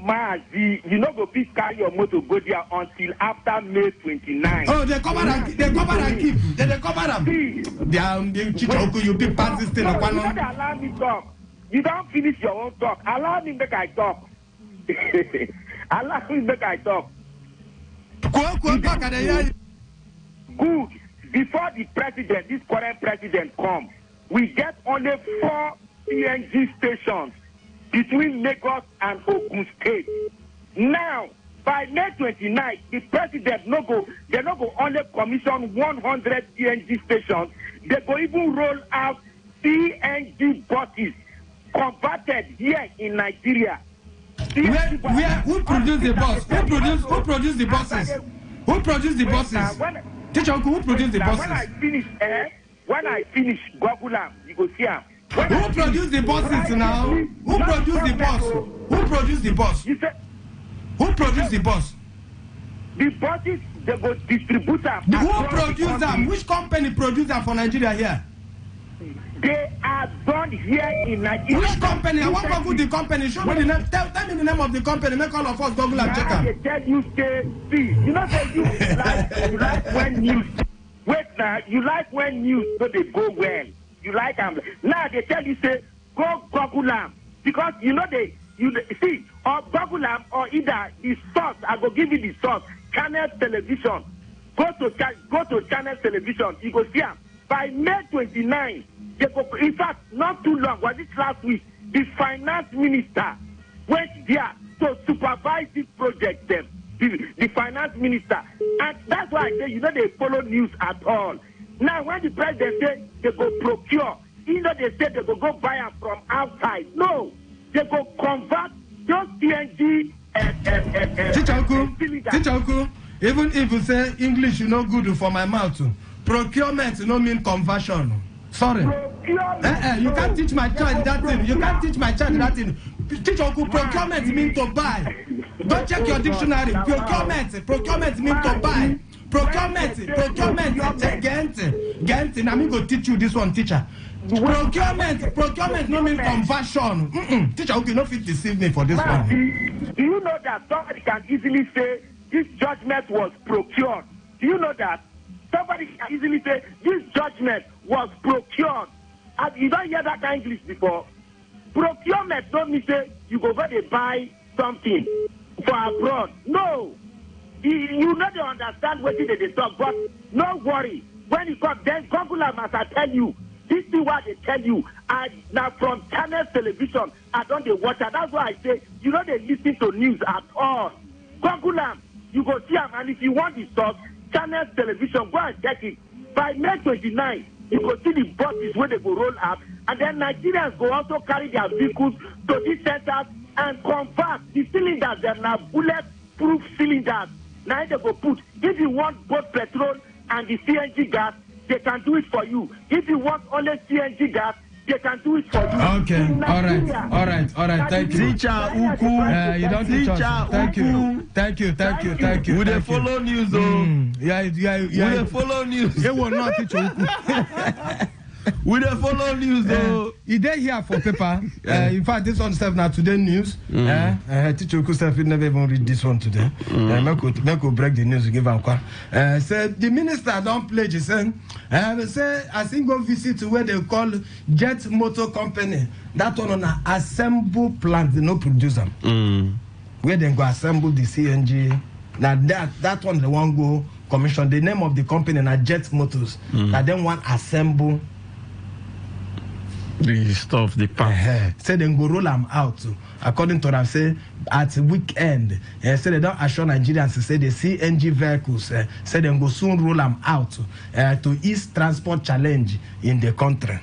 Speaker 4: Mazi, you know go fit carry your motor go there until after May 29.
Speaker 2: Oh, they cover and keep. They cover them. The Chichoku, you big pass this thing.
Speaker 4: No, you don't allow me talk. You don't finish your own talk. Allow me make I talk. Allow me make I talk. Good. Before the president, this current president come, we get only 4 CNG stations between Lagos and Ogun State. Now, by May 29th, the president they no go only commission 100 CNG stations. They go even roll out CNG buses converted here in Nigeria.
Speaker 2: Who produced the bus? Who produced the buses? Who produced the buses? Teacher, who produced the buses?
Speaker 4: When I finish Gogulam, you go see him.
Speaker 2: Who produced the buses now? Who produced the bus? Who produced the bus? Who produced the bus?
Speaker 4: The buses, they go distribute them.
Speaker 2: Who produced them? Which company produced them for Nigeria here?
Speaker 4: They are done here in Nigeria.
Speaker 2: Which company? I want to Google the company. Show me the name. Tell me the name of the company. Make all of us Google and check them.
Speaker 4: They tell you, see, you know, you like when news. Wait now, you like when news so they go well. You like them. Now they tell you, say, go Google them. Because you know you see, or Google them or either the source, I go give you the source, Channel Television. Go to Channel Television, you go see them. By May 29, in fact, not too long, was it last week, the finance minister went there to supervise this project, the finance minister. And that's why I say, you know, they follow news at all. Now, when the president said they go procure, you know, they said they go buy them from outside. No, they go convert those CNG
Speaker 2: Chichoku, even if you say English, you know, good for my mouth too. Procurement, you know, mean conversion. Sorry. You can't teach my child that thing. You can't teach my child that thing. Chichoku, procurement means to buy. Go check your dictionary. Procurement means to buy. Procurement. Gent. Now me go teach you this one, teacher. Procurement no mean conversion. Teacher, okay, no fit deceive me for this one.
Speaker 4: Do you know that somebody can easily say this judgment was procured? Do you know that? Somebody can easily say this judgment was procured. And you don't hear that kind of English before. Procurement don't mean say you go to buy something for abroad. No. You know they understand what they talk, but no worry. When you come, then Google them as I tell you. This is what they tell you. Now from Channel Television, I don't watch it. That's why I say you know they listen to news at all. Google them, you go see them, and if you want the stuff, Channel Television, go and check it. By May 29, you go see the buses where they go roll up, and then Nigerians go also carry their vehicles to these centers and convert the cylinders. They're now bulletproof cylinders. Now they go put. If you want both petrol and the CNG gas, they can do it for you. If you want only CNG gas, they can do it for you.
Speaker 2: Okay, all right. Thank you.
Speaker 1: Teacher Uku.
Speaker 2: You don't teach us. Thank you.
Speaker 1: Would they follow news though?
Speaker 2: Yeah.
Speaker 1: Would they follow news?
Speaker 2: They will not teach Uku.
Speaker 1: Would they follow news though?
Speaker 2: He did here for paper. In fact, this one stuff now today news. Teacher Uku stuff never even read this one today. Make break the news give him. Said the minister don't pledge. He said, I think go visit where they call Jet Motor Company. That one on an assemble plant, they no produce them. Where they go assemble the CNG. Now that one they want go commission. The name of the company na Jet Motors. Now then one assemble
Speaker 1: the stuff, the part.
Speaker 2: Say they go roll them out. According to them, say at weekend, say they don't assure Nigerians. Say the CNG vehicles, say they go soon roll them out to ease transport challenge in the country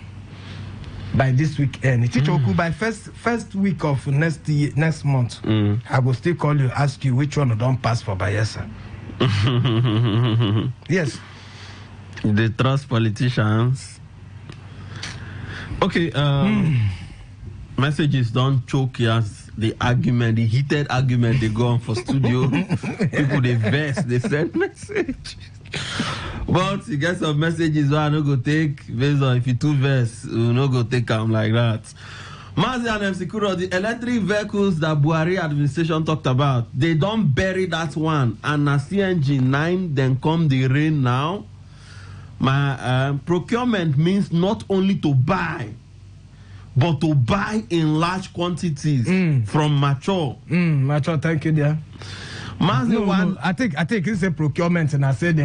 Speaker 2: by this weekend. Chichoku, by first week of next month, I will still call you, ask you which one don't pass for Bayelsa. Yes.
Speaker 1: They trust politicians. Okay, messages don't choke as the heated argument they go on for studio. People they vex, they send message. But you get some messages where I no go take based on if you too vex, you no go take them like that. Mazi and MC Kuro, the electric vehicles that Buhari administration talked about, they don't bury that one. And na CNG 9, then come the rain now. My procurement means not only to buy, but to buy in large quantities from mature.
Speaker 10: Mature, thank you, dear. No, I think it's a procurement and I said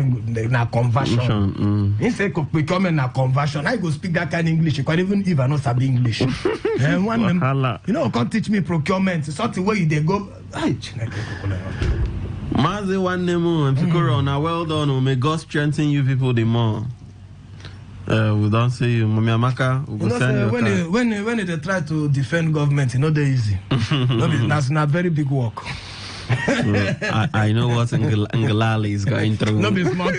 Speaker 10: na conversion. He said procurement na conversion. I go speak that kind of English. Even if I not sabi English. Can't teach me procurement. Something where they go.
Speaker 1: Mazi one name, Corona. Well done. May God strengthen you people the more. We don't see you, Mami Amaka.
Speaker 10: When they try to defend government, they're easy. That's not very big work.
Speaker 1: I know what Ngalali is going through.
Speaker 10: No be smart.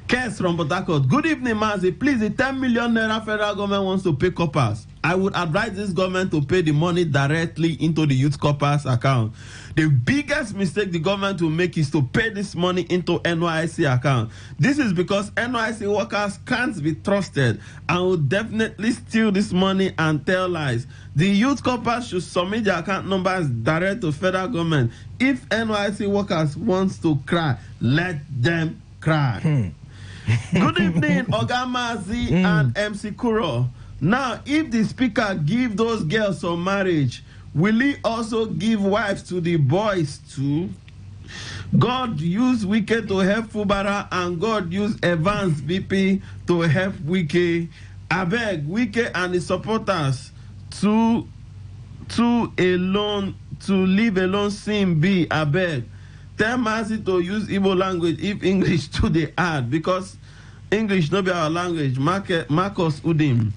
Speaker 1: Kes from Port Harcourt. Good evening, Mazi. Please, the 10 million naira federal government wants to pay coppers. I would advise this government to pay the money directly into the youth coppers account. The biggest mistake the government will make is to pay this money into NYC account. This is because NYC workers can't be trusted and will definitely steal this money and tell lies. The youth coppers should submit their account numbers direct to federal government. If NYC workers wants to cry, let them cry. Good evening, Ogamazi and MC Kuro. Now, if the speaker give those girls some marriage, will he also give wives to the boys too? God used Wike to help Fubara and God used Evans BP to help Wike. I beg Wike and the supporters to leave alone sin be. I beg. Tell Mercy to use Igbo language if English to the add because English no be our language. Marcus Udim.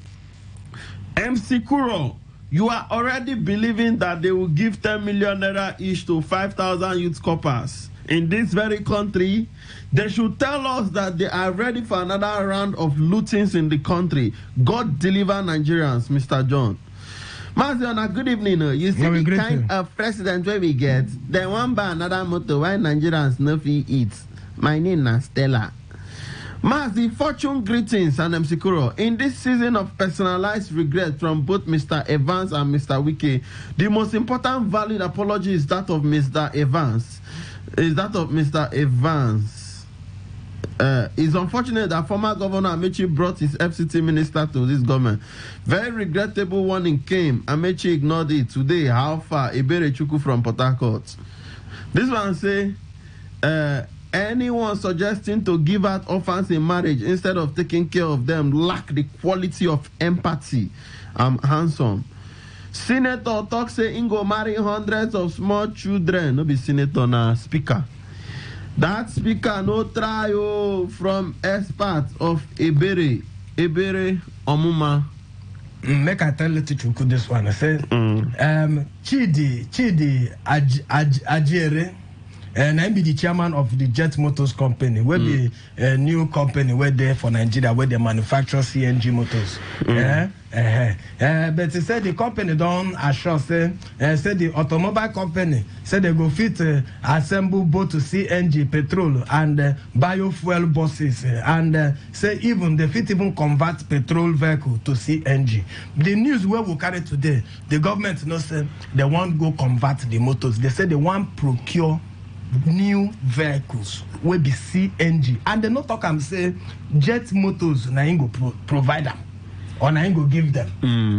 Speaker 1: MC Kuro, you are already believing that they will give 10 million naira each to 5,000 youth coppers. In this very country, they should tell us that they are ready for another round of lootings in the country. God deliver Nigerians, Mr. John. Maziona, good evening. You see the kind of president where we get, they want buy another motor why Nigerians no fee eat. My name is Stella. Mazi, fortune greetings and MC Kuro. In this season of personalized regret from both Mr. Evans and Mr. Wike, the most important valid apology is that of Mr. Evans. It's unfortunate that former Governor Amechi brought his FCT minister to this government. Very regrettable warning came. Amechi ignored it. Today, how far? Ebere Chuku from Port Harcourt. This one say, anyone suggesting to give out orphans in marriage instead of taking care of them lack the quality of empathy. I'm handsome. Senator talk say Ingo marry hundreds of small children. No be senator na speaker. That speaker no try from expert of Ebere Omuma.
Speaker 10: Make I tell you to this one. I say Chidi Ajere. And I be the chairman of the Jet Motors company. We be a new company where they for Nigeria where they manufacture CNG motors. But he said the company don't assure said the automobile company said they go fit assemble both CNG petrol and biofuel buses and say even they fit even convert petrol vehicle to CNG. The news where we carry today, the government no say they won't go convert the motors. They say they want procure new vehicles will be CNG and they not talk and say Jet Motors na go provide them or na go give them.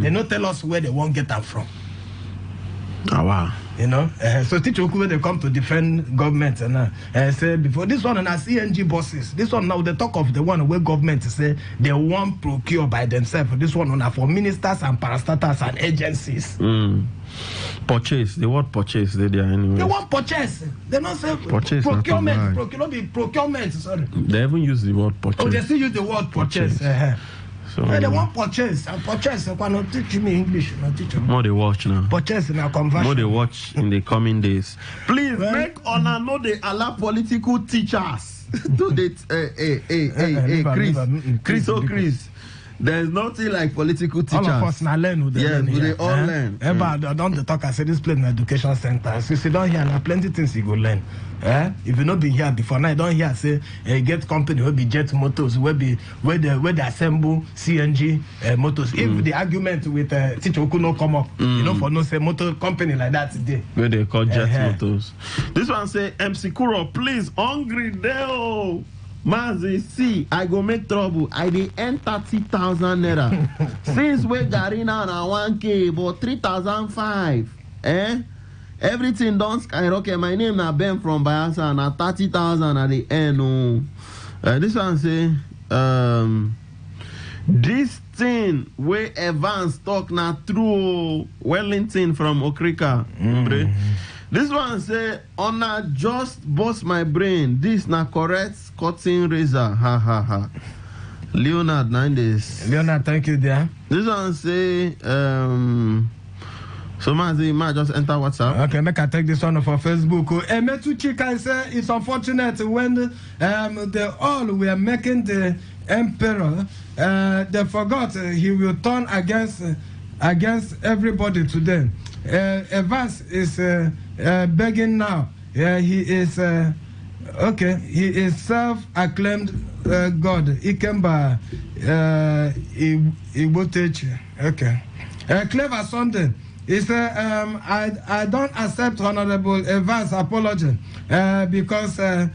Speaker 10: They not tell us where they won't get them from.
Speaker 1: Oh wow.
Speaker 10: So teacher when they come to defend government and say before this one and CNG buses. This one now they talk of the one where government say they won't procure by themselves. This one now for ministers and parastatals and agencies.
Speaker 1: Purchase. The word purchase they there anyway.
Speaker 10: They want purchase. They not say
Speaker 1: purchase,
Speaker 10: procurement. Procurement. Sorry.
Speaker 1: They even use the word purchase.
Speaker 10: Oh, they still use the word purchase. So they want purchase and purchase. They cannot teach me English. Not teach me.
Speaker 1: More they watch now.
Speaker 10: Purchase now conversion.
Speaker 1: More they watch in the coming days. Please make honor know they allow political teachers. Do that. Chris. There's nothing like political teachers.
Speaker 10: All of us now learn with the learn
Speaker 1: they
Speaker 10: here.
Speaker 1: all learn.
Speaker 10: I don't talk. I say this place in education center. So you sit down here, now plenty things you go learn. If you not be here before now, you don't hear say get company will be jet motors, where they assemble CNG motors. If the argument with teacher could not come up, you know, for no say motor company like that today.
Speaker 1: Where they call jet motors. This one say MC Kuro, please hungry Deo. Mazi, see, I go make trouble. I dey earn 30,000 naira. Since we Garina na 1K, but 3,005. Everything don't skyrocket. My name na Ben from Bayelsa. Na 30,000 at the end. This one say, this thing where Evans talk na true. Wellington from Okrika. This one say, Honor just bust my brain. This na correct cutting razor. Ha ha ha. Leonard 9 days.
Speaker 10: Leonard, thank you there.
Speaker 1: This one say, so Mazi, just enter WhatsApp.
Speaker 10: Okay, make I take this one for Facebook. Emetu Chika say it's unfortunate when they all were making the emperor, they forgot he will turn against everybody today. Evans is begging now. He is he is self-acclaimed God. Ikemba Ibotechi. Okay. Clever Sunday. He said, I don't accept Honorable Evans' apology because as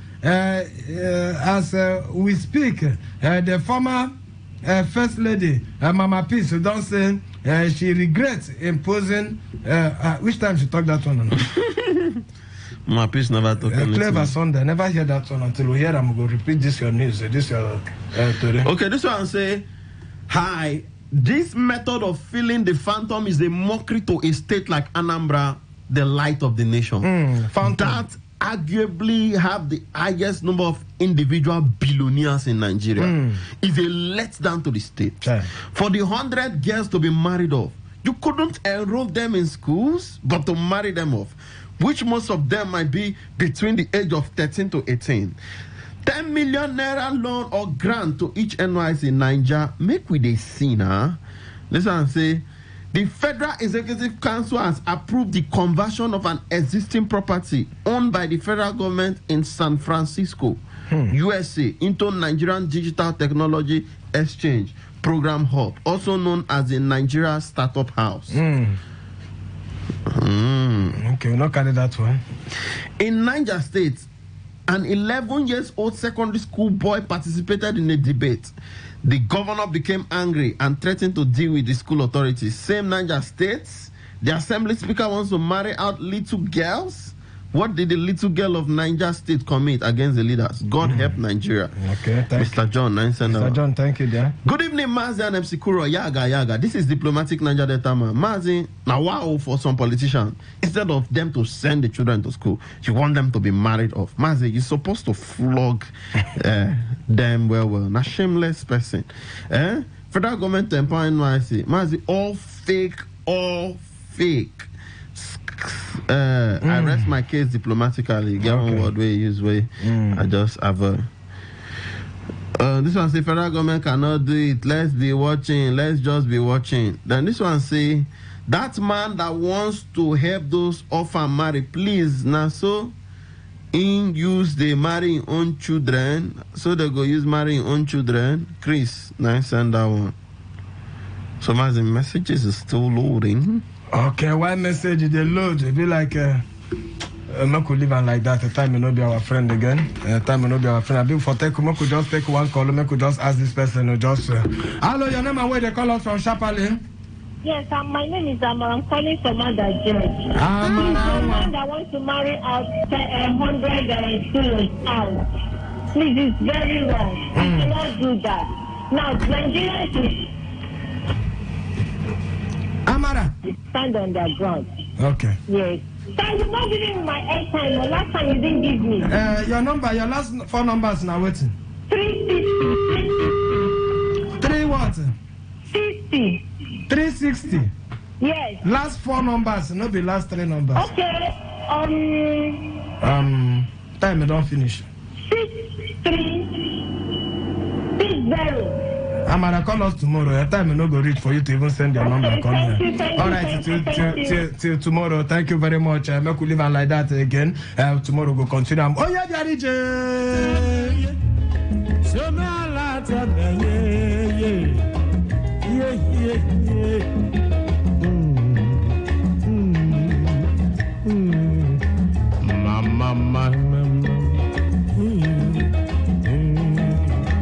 Speaker 10: we speak, the former First Lady, Mama Peace, don't say she regrets imposing. Which time she talked that one?
Speaker 1: Mama Peace never talked anything.
Speaker 10: Clever Sunday, never hear that one until we hear them. Go repeat this your news. This your today.
Speaker 1: Okay, this one say, hi. This method of filling the phantom is a mockery to a state like Anambra, the light of the nation. That arguably have the highest number of individual billionaires in Nigeria. Is a letdown to the state. For the 100 girls to be married off, you couldn't enroll them in schools, but to marry them off, which most of them might be between the age of 13 to 18. 10 million naira loan or grant to each NYC in Nigeria. Make with a sinner. Listen, say the Federal Executive Council has approved the conversion of an existing property owned by the federal government in San Francisco, USA, into Nigerian Digital Technology Exchange Program Hub, also known as the Nigeria Startup House.
Speaker 10: Okay, we're not carry that one.
Speaker 1: In Niger State, an 11-year-old secondary school boy participated in a debate. The governor became angry and threatened to deal with the school authorities. Same Niger State, the assembly speaker wants to marry out little girls. What did the little girl of Niger State commit against the leaders? God help Nigeria.
Speaker 10: Okay, thank
Speaker 1: Mr. John,
Speaker 10: Mr. John, thank you there.
Speaker 1: Good evening, Mazi and MC Kuro. Yaga. This is Diplomatic Niger Delta man. Mazi, now wow for some politicians. Instead of them to send the children to school, you want them to be married off. Mazi, you're supposed to flog them well. Now shameless person. Federal government to empower NYC. Mazi, all fake. I rest my case diplomatically. Get one word way, use way. I just have a. This one say federal government cannot do it. Let's be watching. Let's just be watching. Then this one say that man that wants to help those orphan marry, please. Now so in use they marry own children, so they go use marrying own children. Chris, nice send that one. So my messages is still loading.
Speaker 10: Okay, one message they load. It be like not could live on like that. The time may not be our friend again. Time may not be our friend. I be for take. We could just take one call. We could just ask this person. Just hello, your name and where they call us from? Chapali.
Speaker 11: Yes, my name is Amara. I'm calling from Mother George. I'm the man that wants to marry out 100 students out. Please, it's very wrong. I cannot do that. Now, Nigeria is
Speaker 10: Amara.
Speaker 11: Stand on their ground.
Speaker 10: Okay.
Speaker 11: Yes. So you're not giving me my airtime. The last time you didn't give me.
Speaker 10: Your number, your last 4 numbers now waiting.
Speaker 11: 360.
Speaker 10: 3 what?
Speaker 11: 60.
Speaker 10: 360.
Speaker 11: Yes.
Speaker 10: Last 4 numbers, not the last 3 numbers.
Speaker 11: Okay.
Speaker 10: Time don't finish.
Speaker 11: 6360.
Speaker 10: I'm gonna call us tomorrow. Your time will not go reach for you to even send your number. Come here. All right, till tomorrow. Thank you very much. Make we live on like that again. Tomorrow we'll continue. Oh yeah, Daddy J. So now let's yeah.